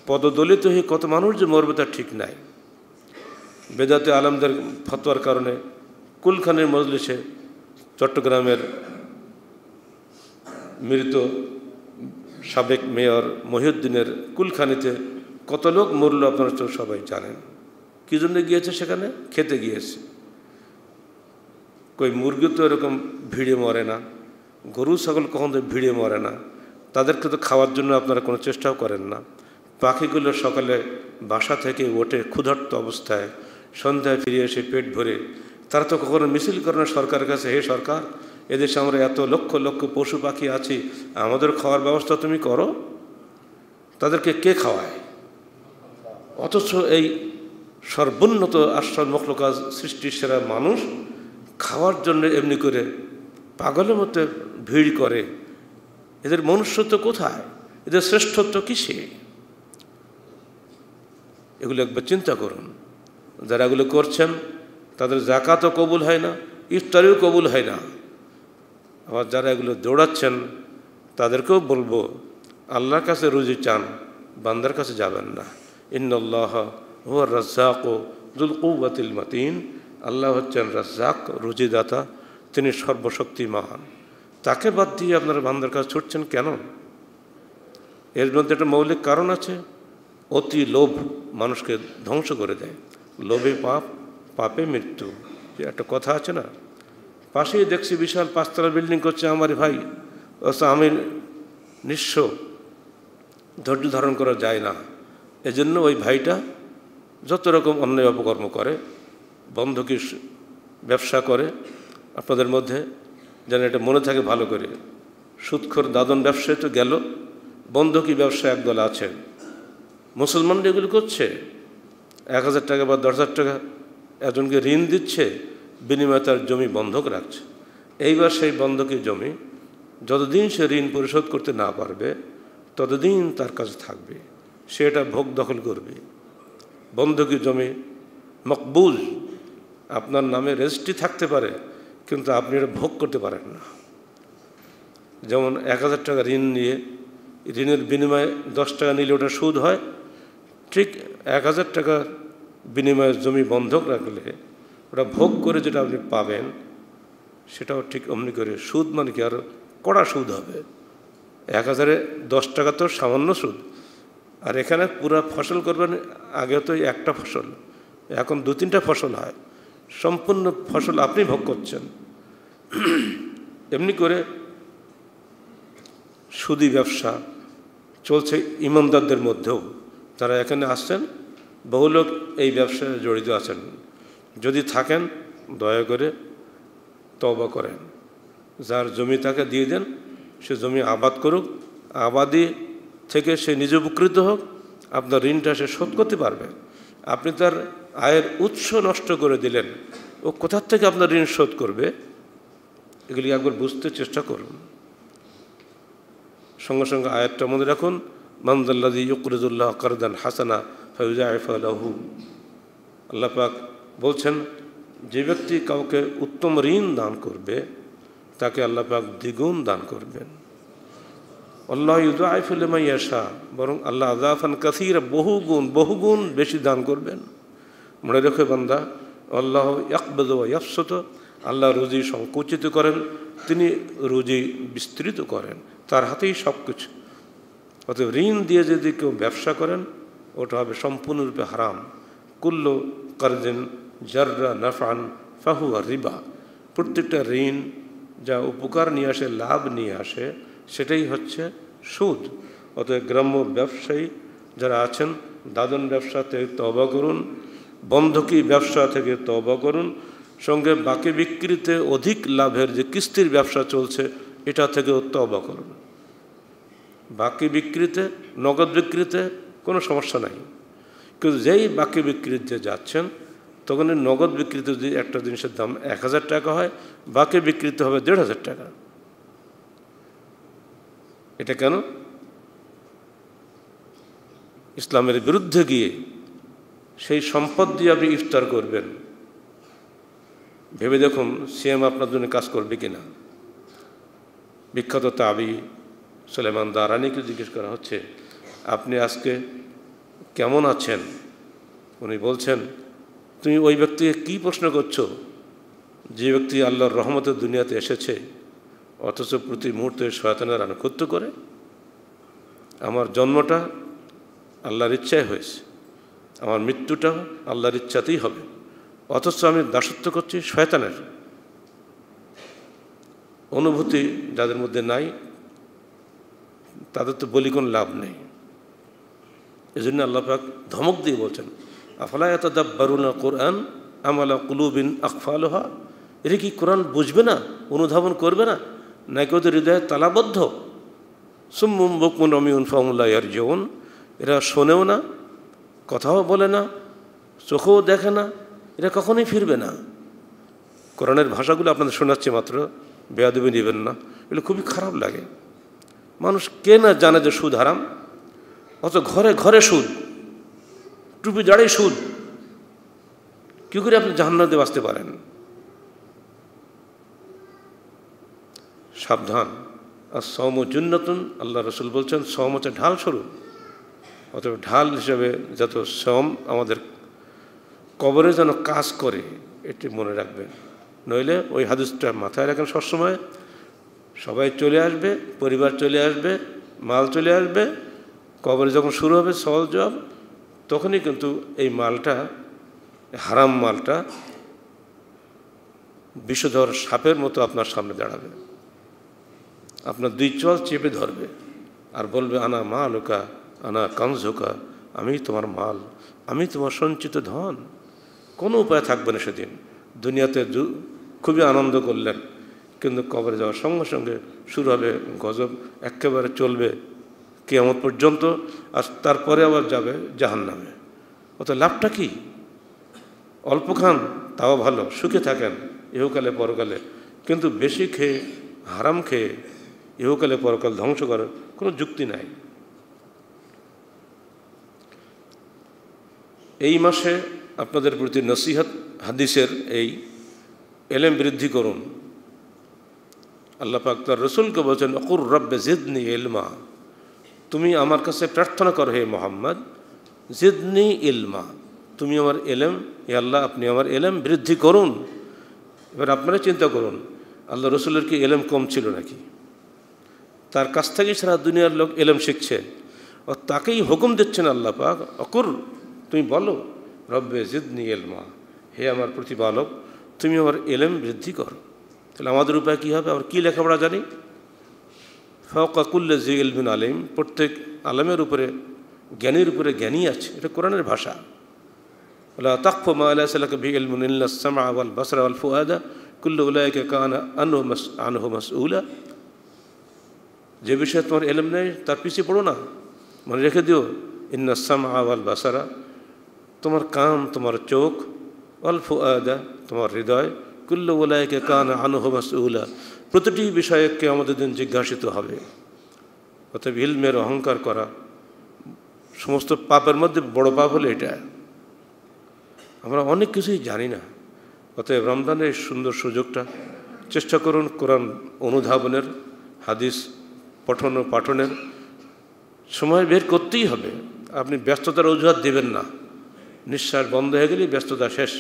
পদদলিত হয়ে কত মানুষ যে মরবে তার ঠিক নাই। বেদাতে আলমদের ফতোয়ার কারণে কুলখানের মজলিসে চট্টগ্রামের মৃত সাবেক মেয়র মহিউদ্দিনের কুলখানিতে কত লোক মরল আপনারা তো সবাই জানেন। কী জন্য গিয়েছে? সেখানে খেতে গিয়েছে। কই মুরগি তো এরকম ভিড়ে মরে না, গরু ছাগল কখনো ভিড়ে মরে না, তাদেরকে তো খাওয়ার জন্য আপনারা কোনো চেষ্টাও করেন না। পাখিগুলো সকালে বাসা থেকে ওঠে ক্ষুধার্ত অবস্থায়, সন্ধ্যায় ফিরে এসে পেট ভরে তারা তো কখনো মিছিল করে না সরকারের কাছে, হে সরকার, এদেশে আমরা এত লক্ষ লক্ষ পশু পাখি আছি, আমাদের খাওয়ার ব্যবস্থা তুমি করো। তাদেরকে কে খাওয়ায়? অথচ এই সর্বোন্নত আশ্রয় মখলুকাত সৃষ্টির সেরা মানুষ খাওয়ার জন্য এমনি করে পাগলের মতো ভিড় করে। এদের মনুষ্যত্ব কোথায়? এদের শ্রেষ্ঠত্ব কিসে? এগুলো একবার চিন্তা করুন। যারা এগুলো করছেন তাদের জাকাতও কবুল হয় না, ইফতারিও কবুল হয় না। আবার যারা এগুলো দৌড়াচ্ছেন তাদেরকেও বলবো, আল্লাহর কাছে রুজি চান, বান্দার কাছে যাবেন না। ইন্নাল্লাহ হুয়া রাজ্জাক যুল কুওয়াতিল মাতিন। আল্লাহ হচ্ছেন রাজ্জাক, রুজিদাতা, তিনি সর্বশক্তিমান। তাকে বাদ দিয়ে আপনারা বান্দার কাছে ছুটছেন কেন? এর মধ্যে একটা মৌলিক কারণ আছে। অতি লোভ মানুষকে ধ্বংস করে দেয়। লোভে পাপ, পাপে মৃত্যু, যে একটা কথা আছে না। পাশেই দেখছি বিশাল 5 তলা বিল্ডিং করছে আমার ভাই, অথচ আমি নিঃস্ব, ধৈর্য ধারণ করা যায় না। এজন্য ওই ভাইটা যত রকম অন্যায় অপকর্ম করে, বন্ধকি ব্যবসা করে। আপনাদের মধ্যে যেন এটা মনে থাকে ভালো করে, সুদখোর দাদন ব্যবসায় তো গেল, বন্ধকি ব্যবসা একদল আছে। মুসলমানরা এগুলো করছে, 1000 টাকা বা 10,000 টাকা একজনকে ঋণ দিচ্ছে, বিনিময়ে তার জমি বন্ধক রাখছে। এইবার সেই বন্ধকি জমি যতদিন সে ঋণ পরিশোধ করতে না পারবে ততদিন তার কাছে থাকবে, সে এটা ভোগ দখল করবে। বন্ধকি জমি মকবুল, আপনার নামে রেজিস্ট্রি থাকতে পারে, কিন্তু আপনি এটা ভোগ করতে পারেন না। যেমন 1000 টাকা ঋণ নিয়ে ঋণের বিনিময়ে 10 টাকা নিলে ওটা সুদ হয়, ঠিক 1000 টাকা বিনিময়ে জমি বন্ধক রাখলে ওটা ভোগ করে যেটা আপনি পাবেন সেটাও ঠিক অমনি করে সুদ, মানে কি আরও কড়া সুদ হবে। 1000-এ 10 টাকা তো সামান্য সুদ, আর এখানে পুরো ফসল করবেন। আগে তো একটা ফসল, এখন 2-3টা ফসল হয়, সম্পূর্ণ ফসল আপনি ভোগ করছেন। এমনি করে সুদি ব্যবসা চলছে ইমানদারদের মধ্যেও। যারা এখানে আসছেন বহু লোক এই ব্যবসায় জড়িত আছেন। যদি থাকেন দয়া করে তওবা করেন, যার জমি তাকে দিয়ে দেন, সে জমি আবাদ করুক, আবাদি থেকে সে নিজে উপকৃত হোক, আপনার ঋণটা সে শোধ করতে পারবে। আপনি তার আয়ের উৎস নষ্ট করে দিলেন, ও কোথার থেকে আপনার ঋণ শোধ করবে? এগুলি একবার বুঝতে চেষ্টা করুন। সঙ্গে সঙ্গে আয়াতটা মনে রাখুন, মানজাল্লাযী ইউকরিদুল্লাহ কারদান হাসানা ফায়ুযায়িফু লাহু। আল্লাহ পাক বলছেন, যে ব্যক্তি কাউকে উত্তম ঋণ দান করবে তাকে আল্লাহ পাক দ্বিগুণ দান করবেন। আল্লাহ ইউযায়িফু লিমান ইয়াশা, বরং আল্লাহ আযাফান কাসীরা, বহুগুণ বেশি দান করবেন। মনে রেখে বান্দা, আল্লাহ ইয়াকবিদু ওয়া ইয়াবসুতু, আল্লাহ রুজি সংকুচিত করেন, তিনি রুজি বিস্তৃত করেন, তার হাতেই সব কিছু। অতএব ঋণ দিয়ে যদি কেউ ব্যবসা করেন ওটা হবে সম্পূর্ণরূপে হারাম। কুল্লু কারদিন জাররা নাফআন ফাহুয়া রিবা, প্রত্যেকটা ঋণ যা উপকার নিয়ে আসে, লাভ নিয়ে আসে, সেটাই হচ্ছে সুদ। অতএব গ্রাম্য ব্যবসায়ী যারা আছেন, দাদন ব্যবসা থেকে তওবা করুন, বন্ধকি ব্যবসা থেকে তওবা করুন, সঙ্গে বাকি বিক্রিতে অধিক লাভের যে কিস্তির ব্যবসা চলছে এটা থেকেও তওবা করুন। বাকি বিক্রিতে, নগদ বিক্রিতে কোনো সমস্যা নাই, কিন্তু যেই বাকি বিক্রিতে যাচ্ছেন তখন নগদ বিক্রিতে যদি একটা জিনিসের দাম 1000 টাকা হয়, বাকি বিক্রিতে হবে 1500 টাকা। এটা কেন? ইসলামের বিরুদ্ধে গিয়ে সেই সম্পদ দিয়ে আপনি ইফতার করবেন, ভেবে দেখুন সিএম আপনার জন্য কাজ করবে কিনা। বিখ্যাত তাবি সুলাইমান দারানিকে জিজ্ঞেস করা হচ্ছে, আপনি আজকে কেমন আছেন? উনি বলছেন, তুমি ওই ব্যক্তিকে কী প্রশ্ন করছো যে ব্যক্তি আল্লাহর রহমতের দুনিয়াতে এসেছে অথচ প্রতি মুহূর্তে শয়তানের আনুগত্য করে? আমার জন্মটা আল্লাহর ইচ্ছায় হয়েছে, আমার মৃত্যুটাও আল্লাহর ইচ্ছাতেই হবে, অথচ আমি দাসত্ব করছি শয়তানের। অনুভূতি যাদের মধ্যে নাই তাদের তো বলি কোনো লাভ নেই। এজন্য আল্লাহ পাক ধমক দিয়ে বলছেন, আফালা ইয়াতাদাব্বারুনা কুরআন, আমালা কুলুবিন আকফালহা, এরা কি কোরআন বুঝবে না, অনুধাবন করবে না, নাকি ওদের হৃদয়ে তালাবদ্ধ? সুম্মুম বুকমুন উমিয়ুন ফাহুম লা ইয়ারজিউন, এরা শোনেও না, কথাও বলে না, চোখেও দেখে না, এরা কখনোই ফিরবে না। কোরআনের ভাষাগুলো আপনাদের শোনাচ্ছি মাত্র, বেয়াদবি নেবেন না, এগুলো খুবই খারাপ লাগে। মানুষ কে না জানে যে সুদ হারাম, অত ঘরে ঘরে সুদ, টুপি দাঁড়িয়ে সুদ, কী করে আপনি জাহান্নামে বাঁচতে পারেন? সাবধান। আর সওম জুন্নাতুন, আল্লাহ রসুল বলছেন সওম হচ্ছে ঢাল স্বরূপ। অতএব ঢাল হিসেবে যত সওম আমাদের কবরে যেন কাজ করে, এটি মনে রাখবেন। নইলে ওই হাদিসটা মাথায় রাখেন সবসময়, সবাই চলে আসবে, পরিবার চলে আসবে, মাল চলে আসবে, কবরে যখন শুরু হবে সওয়াল জবাব, তখনই কিন্তু এই মালটা, হারাম মালটা বিষধর সাপের মতো আপনার সামনে দাঁড়াবে, আপনার দুই চোয়াল চেপে ধরবে আর বলবে আনা মালুকা আনা কানজুকা, আমি তোমার মাল, আমি তোমার সঞ্চিত ধন। কোনো উপায় থাকবে না সেদিন। দুনিয়াতে খুবই আনন্দ করলেন, কিন্তু কবরে যাওয়ার সঙ্গে সঙ্গে শুরু হবে গজব, একেবারে চলবে কিয়ামত পর্যন্ত, আর তারপরে আবার যাবে জাহান্নামে। অত লাভটা কি? অল্প খান তাও ভালো, সুখে থাকেন ইহকালে পরকালে, কিন্তু বেশি খেয়ে, হারাম খেয়ে ইহকালে পরকাল ধ্বংস করার কোনো যুক্তি নাই। এই মাসে আপনাদের প্রতি নসিহত, হাদিসের এই এলেম বৃদ্ধি করুন। আল্লাহ পাক তার রসুলকে বলছেন অকুর রব্বে জিদনি ইলমা, তুমি আমার কাছে প্রার্থনা করো হে মোহাম্মদ, জিদনি ইলমা, তুমি আমার এলেম, হে আল্লাহ আপনি আমার এলেম বৃদ্ধি করুন। এবার আপনারা চিন্তা করুন, আল্লাহ রসুলের কি এলেম কম ছিল নাকি? তার কাছ থেকেই সারা দুনিয়ার লোক এলেম শিখছে, ও তাকেই হুকুম দিচ্ছেন আল্লাহ পাক, অকুর তুমি বলো রব্বে জিদনি ইলমা, হে আমার প্রতিপালক তুমি আমার এলেম বৃদ্ধি করো। তাহলে আমাদের উপায় কী হবে? আমরা কী লেখাপড়া জানি? ফাওকা কুল্লি জি ইলমিন আলিম, প্রত্যেক আলেমের উপরে, জ্ঞানীর উপরে জ্ঞানী আছে, এটা কোরআনের ভাষা। লা তাকফু মা লাইসা লাকা বিহি ইলমুন ইল্লা আস-সামআ ওয়াল বাসরা ওয়াল ফুআদা কুল্লু উলাইকা কানা আনহু মাসউলা, যে বিষয়ে তোমার এলেম নেই তার পিছিয়ে পড়ো না, মনে রেখে দিও ইন্না আস-সামআ ওয়াল বাসারা, তোমার কান, তোমার চোখ, ওয়াল ফুআদা তোমার হৃদয়, কুল্লু উলাইকা কানা আনহু মাসউলা, প্রতিটি বিষয়ে কিয়ামতের দিন জিজ্ঞাসিত হবে। অতএব ইলমের অহংকার করা সমস্ত পাপের মধ্যে বড় পাপ হলো এটা। আমরা অনেক কিছুই জানি না। অতএব রমজানের এই সুন্দর সুযোগটা চেষ্টা করুন কোরআন অনুধাবনের, হাদিস পঠন ও পাঠনের সময় বের করতেই হবে। আপনি ব্যস্ততার অজুহাত দেবেন না, নিঃশ্বাস বন্ধ হয়ে গেলেই ব্যস্ততা শেষ।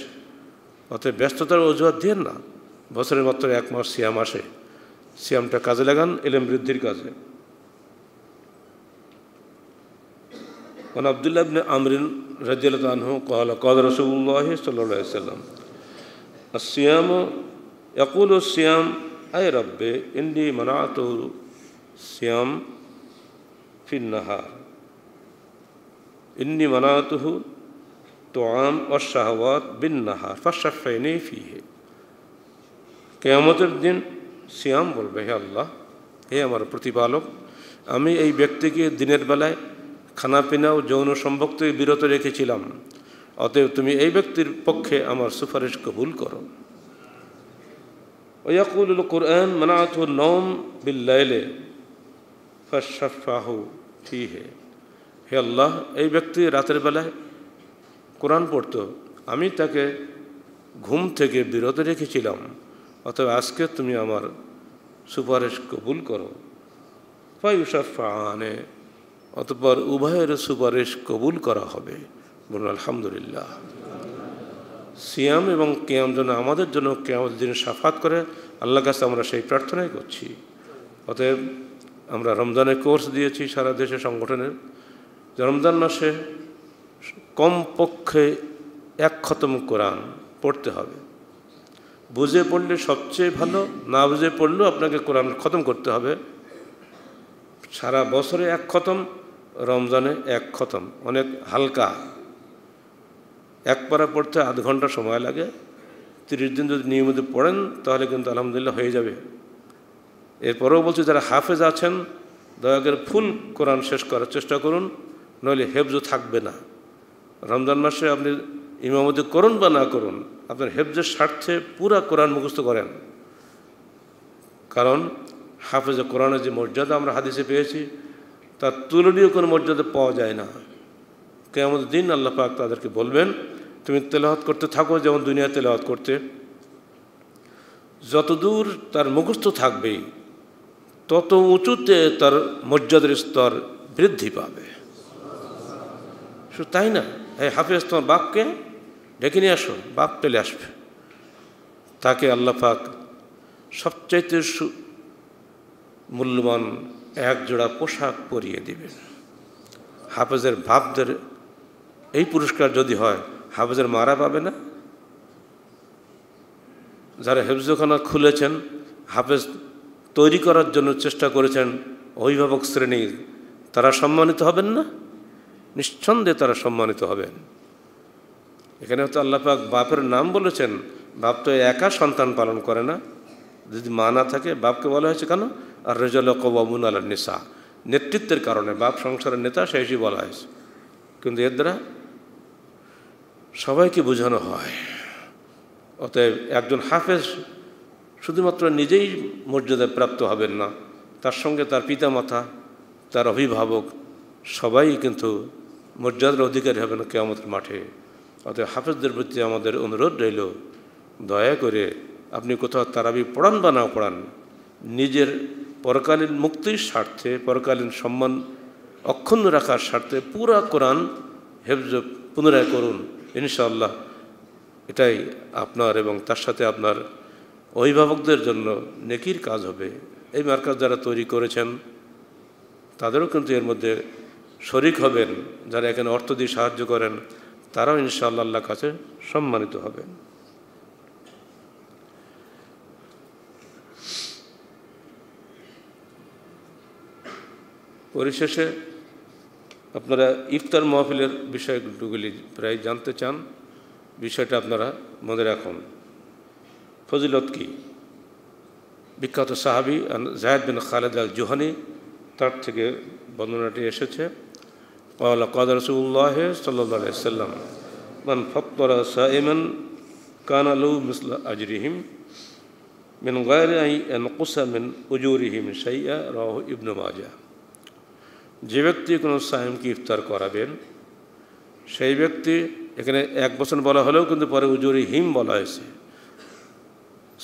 অতএব ব্যস্ততার অজুহাত দিয়েন না। বছরের মাত্র 1 মাস সিয়াম আসে, সিয়ামটা কাজে লাগান এলেম বৃদ্ধির কাজে। আব্দুল্লাহ ইবনে আমর রাদিয়াল্লাহু আনহু قال قال رسول الله صلى الله عليه وسلم الصيام يقول الصيام أي رب إني منعت الصيام في النهار إني منعته طعام والشهوات بالنهار فشفعني فيه। কিয়ামতের দিন সিয়াম বলবে, হে আল্লাহ, হে আমার প্রতিপালক, আমি এই ব্যক্তিকে দিনের বেলায় খানাপিনা ও যৌন সম্ভোগ থেকে বিরত রেখেছিলাম, অতএব তুমি এই ব্যক্তির পক্ষে আমার সুপারিশ কবুল করো। ওয়াকুলুল কুরআন মানাতুহু নওম বিল্লাইলি ফাশফাহু ফীহি, হে আল্লাহ, এই ব্যক্তি রাতের বেলায় কোরআন পড়ত, আমি তাকে ঘুম থেকে বিরত রেখেছিলাম, অতএব আজকে তুমি আমার সুপারিশ কবুল করো। ফায়ুশাফাআনে, অতঃপর উভয়ের সুপারিশ কবুল করা হবে। বলুন আলহামদুলিল্লাহ। সিয়াম এবং কিয়াম যেন আমাদের জন্য কিয়ামতের দিন শাফাত করে, আল্লাহর কাছে আমরা সেই প্রার্থনাই করছি। অতএব আমরা রমজানের কোর্স দিয়েছি সারা দেশে সংগঠনের, রমজান মাসে কমপক্ষে 1 খতম কোরআন পড়তে হবে। বুঝে পড়লে সবচেয়ে ভালো, না বুঝে পড়লেও আপনাকে কোরআন খতম করতে হবে। সারা বছরে 1 খতম, রমজানে 1 খতম, অনেক হালকা। এক পারা পড়তে আধ ঘন্টা সময় লাগে, 30 দিন যদি নিয়মিত পড়েন তাহলে কিন্তু আলহামদুলিল্লাহ হয়ে যাবে। এরপরেও বলছি, যারা হাফেজ আছেন দয়া করে ফুল কোরআন শেষ করার চেষ্টা করুন, নইলে হেফজও থাকবে না। রমজান মাসে আপনি ইমামতি করুন বা না করুন, আপনার হেফজের স্বার্থে পুরা কোরআন মুখস্থ করেন। কারণ হাফেজে কোরআনের যে মর্যাদা আমরা হাদিসে পেয়েছি, তার তুলনীয় কোনো মর্যাদা পাওয়া যায় না। কিয়ামতের দিন আল্লাহ পাক তাদেরকে বলবেন, তুমি তেলাওয়াত করতে থাকো যেমন দুনিয়া তেলাওয়াত করতে। যতদূর তার মুখস্থ থাকবেই তত উঁচুতে তার মর্যাদার স্তর বৃদ্ধি পাবে। শুধু তাই না, এই হাফেজ তোমার বাপকে ডেকে নিয়ে আসো, বাপ পেলে আসবে। তাকে আল্লাহ পাক সবচাইতে মূল্যবান এক জোড়া পোশাক পরিয়ে দিবেন। হাফেজের বাপদের এই পুরস্কার যদি হয়, হাফেজের মারা পাবে না? যারা হেফজখানা খুলেছেন, হাফেজ তৈরি করার জন্য চেষ্টা করেছেন, অভিভাবক শ্রেণীর, তারা সম্মানিত হবেন না? নিঃসন্দেহে তারা সম্মানিত হবেন। এখানে হয়তো আল্লাহ পাক বাপের নাম বলেছেন, বাপ তো একা সন্তান পালন করে না। যদি মা না থাকে, বাপকে বলা হয়েছে কেন? আর রেজাল কওয়ামুন আলান নিসা, নেতৃত্বের কারণে বাপ সংসারের নেতা, সেই বলা হয়েছে। কিন্তু এর দ্বারা সবাইকে বোঝানো হয়। অতএব একজন হাফেজ শুধুমাত্র নিজেই মর্যাদায় প্রাপ্ত হবেন না, তার সঙ্গে তার পিতামাতা, তার অভিভাবক সবাই কিন্তু মর্যাদার অধিকারী হবে না কিয়ামতের মাঠে। অতএব হাফেজদের প্রতি আমাদের অনুরোধ রইল, দয়া করে আপনি কোথাও তারাবি পড়ান বা না পড়ান, নিজের পরকালীন মুক্তির স্বার্থে, পরকালীন সম্মান অক্ষুণ্ণ রাখার স্বার্থে পুরা কোরআন হেফজ পুনরায় করুন। ইনশাআল্লাহ এটাই আপনার এবং তার সাথে আপনার অভিভাবকদের জন্য নেকির কাজ হবে। এই মার্কাজ যারা তৈরি করেছেন তাদেরও কিন্তু এর মধ্যে শরিক হবেন। যারা এখানে অর্থ দিয়ে সাহায্য করেন তারাও ইনশাআল্লাহ আল্লাহর কাছে সম্মানিত হবেন। পরিশেষে আপনারা ইফতার মাহফিলের বিষয়গুলি প্রায় জানতে চান। বিষয়টা আপনারা মনে রাখুন। ফজিলত কি? বিখ্যাত সাহাবী যায়েদ বিন খালিদ আল জুহানি, তার থেকে বর্ণনাটি এসেছে। ক্বালা ক্বালা রাসূলুল্লাহ সাল্লাল্লাহু আলাইহি ওয়াসাল্লাম মান ফাত্তারা সাইমান কানা লাহু মিসলু আজরিহিম মিন গায়রি আন ইয়ানকুসা মিন উজুরিহিম শাইআ, রাওয়াহু ইবনে মাজাহ। যে ব্যক্তি কোনো সায়েমকে ইফতার করাবেন, সেই ব্যক্তি, এখানে এক বছর বলা হলেও কিন্তু পরে উজুরিহিম বলা হয়েছে।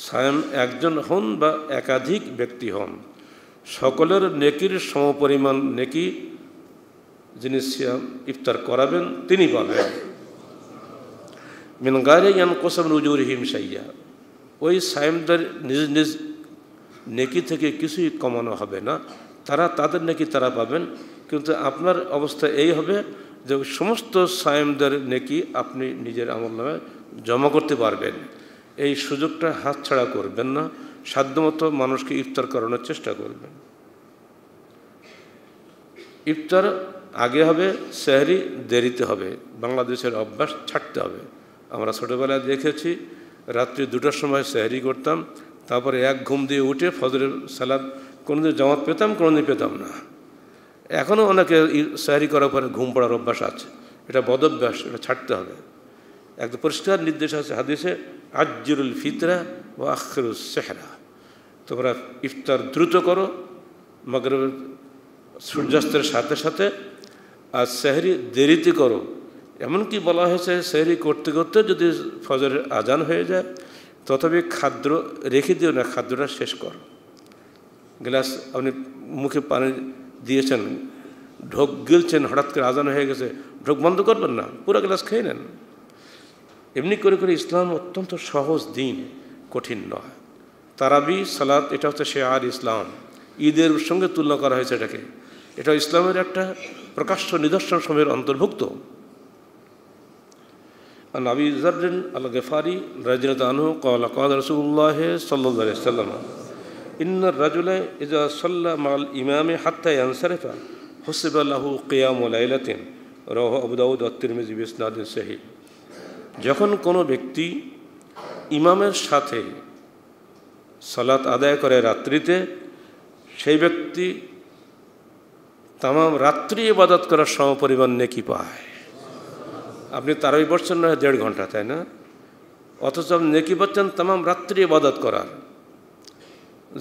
সায়েম একজন হন বা একাধিক ব্যক্তি হন, সকলের নেকির সমপরিমাণ নেকি যিনি সিয়াম ইফতার করাবেন তিনি পাবেন। মিন গায়রি ইয়ানকুসা মিন উজুরিহিম শাইআ, ওই সায়েমদের নিজ নিজ নেকি থেকে কিছুই কমানো হবে না, তারা তাদের নেকি তারা পাবেন। কিন্তু আপনার অবস্থা এই হবে যে সমস্ত সায়েমদের নেকি আপনি নিজের আমলনামায় জমা করতে পারবেন। এই সুযোগটা হাতছাড়া করবেন না, সাধ্যমতো মানুষকে ইফতার করানোর চেষ্টা করবেন। ইফতার আগে হবে, সেহরি দেরিতে হবে। বাংলাদেশের অভ্যাস ছাড়তে হবে। আমরা ছোটোবেলায় দেখেছি রাত্রি 2টার সময় সেহরি করতাম, তারপরে এক ঘুম দিয়ে উঠে ফজরের সালাদ কোনোদিন জামাত পেতাম, কোনোদিন পেতাম না। এখনও অনেকে সেহরি করার পরে ঘুম পড়ার অভ্যাস আছে, এটা বদভ্যাস, এটা ছাড়তে হবে। একদম পরিষ্কার নির্দেশ আছে হাদিসে, আজ্জিরুল ফিতরা ও আখিরুস সেহরা, তোমরা ইফতার দ্রুত করো মাগরিবের সূর্যাস্তের সাথে সাথে, আর সেহরি দেরিতে করো। এমনকি বলা হয়েছে সেহরি করতে করতে যদি ফজরের আজান হয়ে যায় তথাপি খাদ্য রেখে দিও না, খাদ্যটা শেষ করো। গ্লাস আপনি মুখে পানি দিয়েছেন, ঢোক গিলছেন, হঠাৎ করে আজান হয়ে গেছে, ঢোক বন্ধ করবেন না, পুরো গ্লাস খেয়ে নেন। এমনি করে করে ইসলাম অত্যন্ত সহজ দিন, কঠিন নয়। তারাবি সালাত এটা হচ্ছে শেয়ার ইসলাম, ঈদের সঙ্গে তুলনা করা হয়েছে এটাকে। এটা ইসলামের একটা প্রকাশ্য নিদর্শন সময়ের অন্তর্ভুক্ত। আন আবি যার আল গিফারি রাদিয়াল্লাহু আনহু ক্বালা ক্বালা রাসূলুল্লাহ সাল্লাল্লাহু আলাইহি ওয়াসাল্লাম ইন্নার রাজুলা ইযা সাল্লা মা'আল ইমামি হাত্তা ইয়ানসারিফা হুসিবা লাহু কিয়ামু লাইলাতিন, রাওয়াহু আবু দাউদ ওয়া তিরমিজি বিসনাদিন সহিহ। যখন কোনো ব্যক্তি ইমামের সাথে সালাত আদায় করে রাত্রিতে, সেই ব্যক্তি তামাম রাত্রি ইবাদত করার সমপরিমাণ নেকি পায়। আপনি তারাবি পড়ছেন না 1.5 ঘন্টা, তাই না? অথচ আপনি নেকি পাচ্ছেন তামাম রাত্রি ইবাদত করার।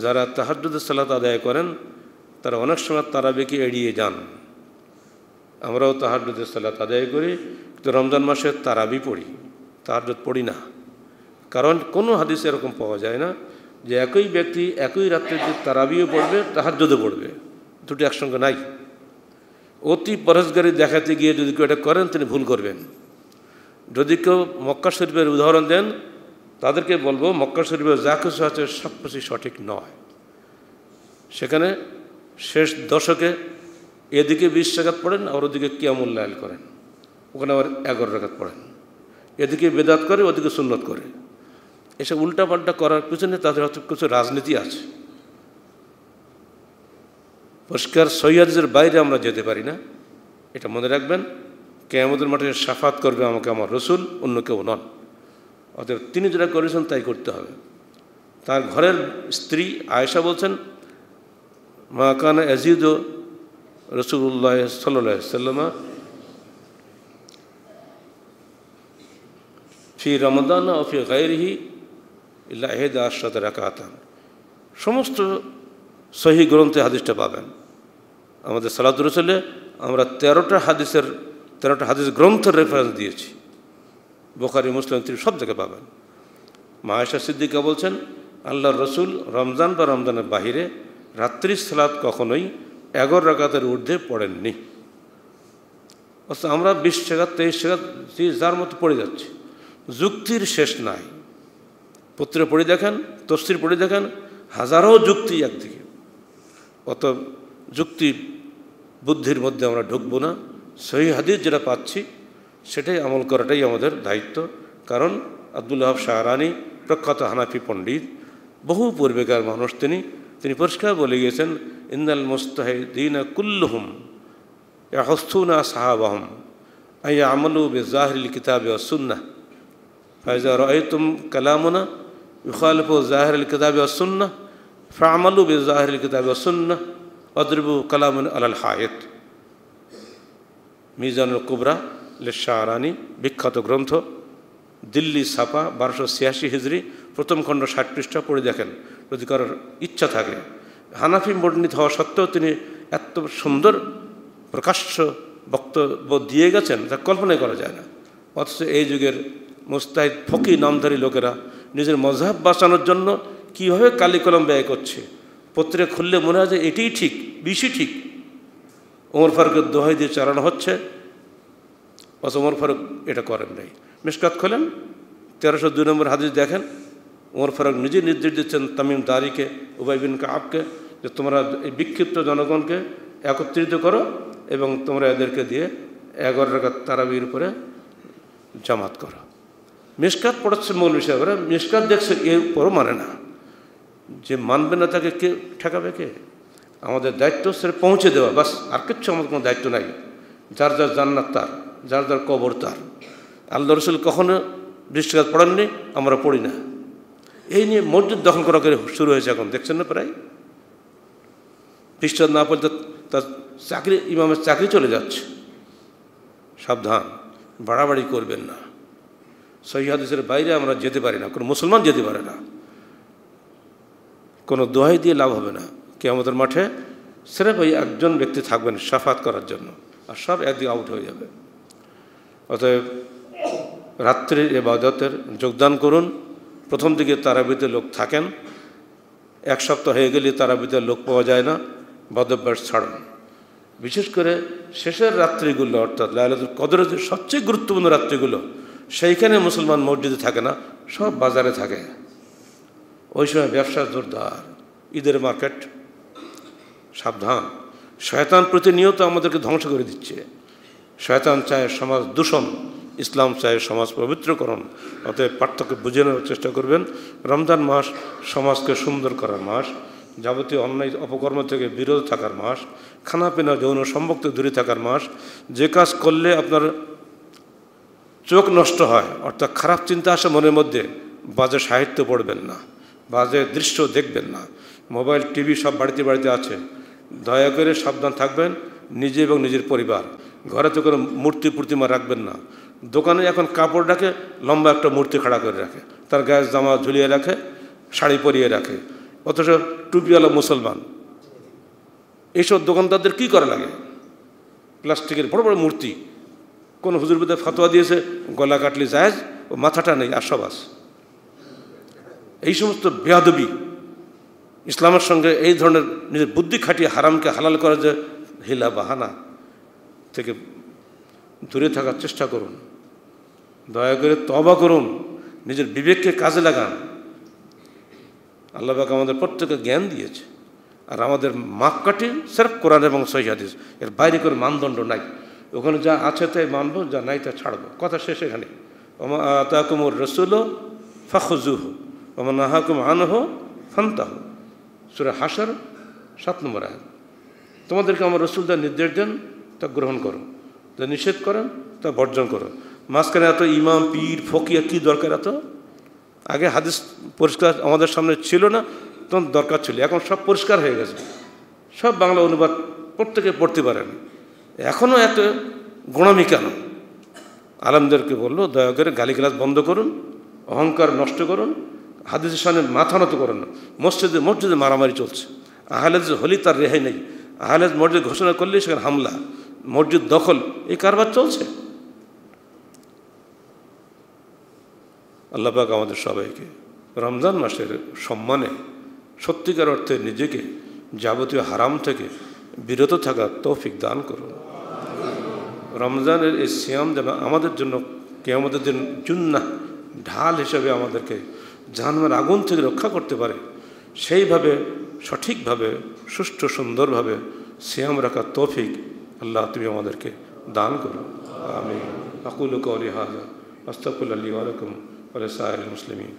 যারা তাহাজ্জুদের সালাত আদায় করেন তারা অনেক সময় তারাবিকে এড়িয়ে যান। আমরাও তাহাজ্জুদের সালাত আদায় করি, কিন্তু রমজান মাসে তারাবি পড়ি, তাহাজ্জুদ পড়ি না। কারণ কোনো হাদিসে এরকম পাওয়া যায় না যে একই ব্যক্তি একই রাত্রে যে তারাবিও পড়বে তাহাজ্জুদও পড়বে, দুটি একসঙ্গে নাই। অতি পরহেজগারি দেখাতে গিয়ে যদি কেউ এটা করেন তিনি ভুল করবেন। যদি কেউ মক্কা শরীফের উদাহরণ দেন তাদেরকে বলবো মক্কা শরীফের যা কিছু আছে সব কিছু সঠিক নয়। সেখানে শেষ দশকে এদিকে 20 রাকাত পড়েন আর ওদিকে কিয়ামুল লাইল করেন, ওখানে আবার 11 রাকাত পড়েন। এদিকে বেদাত করে ওদিকে সুন্নত করে। এসব উল্টাপাল্টা করার পিছনে তাদের হয়তো কিছু রাজনীতি আছে। পরিষ্কার সহিদের বাইরে আমরা যেতে পারি না, এটা মনে রাখবেন। কিয়ামতের মাঠে শাফাত করবে আমাকে আমার রসুল, অন্য কেউ নন। অতএব তিনি যেটা করেছেন তাই করতে হবে। তার ঘরের স্ত্রী আয়েশা বলছেন, মা কানা ইয়াজিদ রাসূলুল্লাহ সাল্লাল্লাহু আলাইহি ওয়াসাল্লাম ফি রমাদান ও ফি গায়রিহি ইল্লা 11 রাকাতান। সমস্ত সহিহ গ্রন্থে হাদিসটা পাবেন। আমাদের সালাতুর রাসূলে আমরা 13টা হাদিস গ্রন্থের রেফারেন্স দিয়েছি। বুখারী, মুসলিম, তিনি সব জায়গায় পাবেন। মা আয়েশা সিদ্দিকা বলছেন, আল্লাহর রসুল রমজান বা রমজানের বাহিরে রাত্রি সালাত কখনোই 11 রাকাতের ঊর্ধ্বে পড়েননি। অথচ আমরা 20 রাকাত 23 রাকাত যার মতো পড়ে যাচ্ছি, যুক্তির শেষ নাই। পত্রে পড়ে দেখেন, তফসির পড়ে দেখেন, হাজারো যুক্তি একদিকে। অত যুক্তি বুদ্ধির মধ্যে আমরা ঢুকবো না। সহিহ হাদিস যেটা পাচ্ছি সেটাই আমল করাটাই আমাদের দায়িত্ব। কারণ আব্দুল্লাহ শাহরানি প্রখ্যাত হানাফি পণ্ডিত, বহু পূর্বেকার মানুষ, তিনি পরিষ্কার বলে গিয়েছেন, ইন্নাল মুস্তাহিদিনা কুল্লুহুম ইয়াহসুনা সাহাবাহুম আইয়া আমালু বিজাহিরিল কিতাবি ওয়াস সুন্নাহ ফাইজা রাআইতুম কালামুনা ইউখালিফু জাহিরিল কিতাবি ওয়াস সুন্নাহ ফা'মালু বিজাহিরিল কিতাবি ওয়াস সুন্নাহ ওয়াদরিবু কালামান আলাল হায়াত। মিজানুল কুবরা লিশারানি, বিখ্যাত গ্রন্থ, দিল্লি ছাপা, 1286 হিজরি, প্রথম খণ্ড 60 পৃষ্ঠা পড়ে দেখেন যদি কারোর ইচ্ছা থাকে। হানাফি পণ্ডিত হওয়া সত্ত্বেও তিনি এত সুন্দর প্রকাশ্য বক্তব্য দিয়ে গেছেন যা কল্পনাই করা যায় না। অথচ এই যুগের মুস্তাহিদ ফকি নামধারী লোকেরা নিজের মযহাব বাঁচানোর জন্য কীভাবে কালি কলম ব্যয় করছে। পত্রিকা খুললে মনে হয় যে এটিই ঠিক, বেশি ঠিক। ওমর ফারুকের দোহাই দিয়ে চালানো হচ্ছে, অথচ ওমর ফারুক এটা করেন নাই। মিশকাত খোলেন, 1302 নম্বর হাদিস দেখেন। ওমর ফারুক নিজে নির্দেশ দিচ্ছেন তামিম দারিকে, উবাই বিন কাবকে, যে তোমরা এই বিক্ষিপ্ত জনগণকে একত্রিত করো এবং তোমরা এদেরকে দিয়ে 11 রাকাত তারাবির উপরে জামাত করো। মিশকাত পড়াচ্ছে মৌলভী সাহেবরা, মিশকাত দেখছে, এর উপরও মানে না। যে মানবে না তাকে কে ঠেকাবে? কে? আমাদের দায়িত্ব সেটা পৌঁছে দেওয়া, বাস। আর কিচ্ছু আমাদের কোনো দায়িত্ব নাই। যার যার জান্নাত তার, যার যার কবর তার। আল্লাহ রসুল কখনো 20 রাকাত পড়েননি, আমরা পড়ি না। এই নিয়ে মসজিদ দখল করা করে শুরু হয়েছে এখন, দেখছেন না? প্রায় 20 রাকাত না পড়লে তার চাকরি, ইমামের চাকরি চলে যাচ্ছে। সাবধান, বাড়াবাড়ি করবেন না। সহিহ হাদিসের বাইরে আমরা যেতে পারি না, কোনো মুসলমান যেতে পারে না। কোনো দোহাই দিয়ে লাভ হবে না। কিয়ামতের মাঠে সির্ফ ওই একজন ব্যক্তি থাকবেন শাফাত করার জন্য, আর সব একদিকে আউট হয়ে যাবে। অতএব রাত্রির ইবাদতের যোগদান করুন। প্রথম দিকে তারাবিতে লোক থাকেন, 1 সপ্তাহ হয়ে গেলে তারাবিতে লোক পাওয়া যায় না, বদভ্যাস ছাড়ুন। বিশেষ করে শেষের রাত্রিগুলো, অর্থাৎ লাইলাতুল কদরের যে সবচেয়ে গুরুত্বপূর্ণ রাত্রিগুলো, সেইখানে মুসলমান মসজিদে থাকে না, সব বাজারে থাকে। ওই সময় ব্যবসা জোরদার, ঈদের মার্কেট। সাবধান, শয়তান প্রতিনিয়ত আমাদেরকে ধ্বংস করে দিচ্ছে। শয়তান চায় সমাজ দূষণ, ইসলাম চায় সমাজ পবিত্রকরণ। অতএব পার্থক্য বুঝে নেওয়ার চেষ্টা করবেন। রমজান মাস সমাজকে সুন্দর করার মাস, যাবতীয় অন্যায় অপকর্ম থেকে বিরত থাকার মাস, খানাপিনা যৌন সম্ভোগ থেকে দূরে থাকার মাস। যে কাজ করলে আপনার চোখ নষ্ট হয়, অর্থাৎ খারাপ চিন্তা আসে মনের মধ্যে, বাজে সাহিত্য পড়বেন না, বাজে দৃশ্য দেখবেন না। মোবাইল টিভি সব বাড়িতে বাড়িতে আছে, দয়া করে সাবধান থাকবেন নিজে এবং নিজের পরিবার। ঘরে তো কোনো মূর্তি প্রতিমা রাখবেন না। দোকানে এখন কাপড় রাখে, লম্বা একটা মূর্তি খাড়া করে রাখে, তার গায়ে জামা ঝুলিয়ে রাখে, শাড়ি পরিয়ে রাখে, অথচ টুপিওয়ালা মুসলমান। এইসব দোকানদারদের কী করা লাগে? প্লাস্টিকের বড় বড় মূর্তি, কোন হুজুর বিদে ফতোয়া দিয়েছে গলা কাটলি জায়েজ, ও মাথাটা নেই আর সব আছে। এই সমস্ত বেয়াদবি ইসলামের সঙ্গে এই ধরনের নিজের বুদ্ধি খাটিয়ে হারামকে হালাল করার যে হিলা বাহানা থেকে দূরে থাকার চেষ্টা করুন। দয়া করে তওবা করুন, নিজের বিবেককে কাজে লাগান। আল্লাহ পাক আমাদের প্রত্যেকে জ্ঞান দিয়েছে, আর আমাদের মাপকাঠি সির্ফ কোরআন এবং সহিহ হাদিস, এর বাইরে কোনো মানদণ্ড নাই। ওখানে যা আছে তাই মানবো, যা নাই তা ছাড়বো, কথা শেষ এখানে। ওমা আতাকুমুর রাসূলু ফাখুযুহু ওয়া মা নাহাকুম আনহু ফান্তাহু, সূরা হাশর 7 নম্বর আয়াত। তোমাদেরকে আমার রাসূল যা নির্দেশ দেন তা গ্রহণ করো, যা নিষেধ করেন তা বর্জন করো। মাঝখানে এত ইমাম পীর ফকিয়া কী দরকার? এত আগে হাদিস পরিষ্কার আমাদের সামনে ছিল না, তখন দরকার ছিল। এখন সব পরিষ্কার হয়ে গেছে, সব বাংলা অনুবাদ প্রত্যেকে পড়তে পারেন। এখনও এত গোড়ামি কেন? আলেমদেরকে বললো দয়া করে গালিগালাজ বন্ধ করুন, অহংকার নষ্ট করুন, হাদিসের সামনে মাথা নত করুন না। মসজিদে মসজিদে মারামারি চলছে, আহলে হাদিস হলি তার রেহাই নেই। আহলে হাদিস মসজিদ ঘোষণা করলেই সেখানে হামলা, মসজিদ দখল, এই কারবার চলছে। আল্লাহ পাক আমাদের সবাইকে রমজান মাসের সম্মানে সত্যিকার অর্থে নিজেকে যাবতীয় হারাম থেকে বিরত থাকার তৌফিক দান করুন। রমজানের এই সিয়াম যেন আমাদের জন্য কিয়ামতের দিন জুন্নাহ ঢাল হিসেবে আমাদেরকে জাহান্নামের আগুন থেকে রক্ষা করতে পারে, সেইভাবে সঠিকভাবে সুষ্ঠু সুন্দরভাবে সিয়াম রাখার তৌফিক আল্লাহ তুমি আমাদেরকে দান করো। আমিন। আকুলু কওলি হাযা আস্তাগফিরুল্লাহ লি ওয়া লাকুম ওয়া লিসাইরিল মুসলিমিন।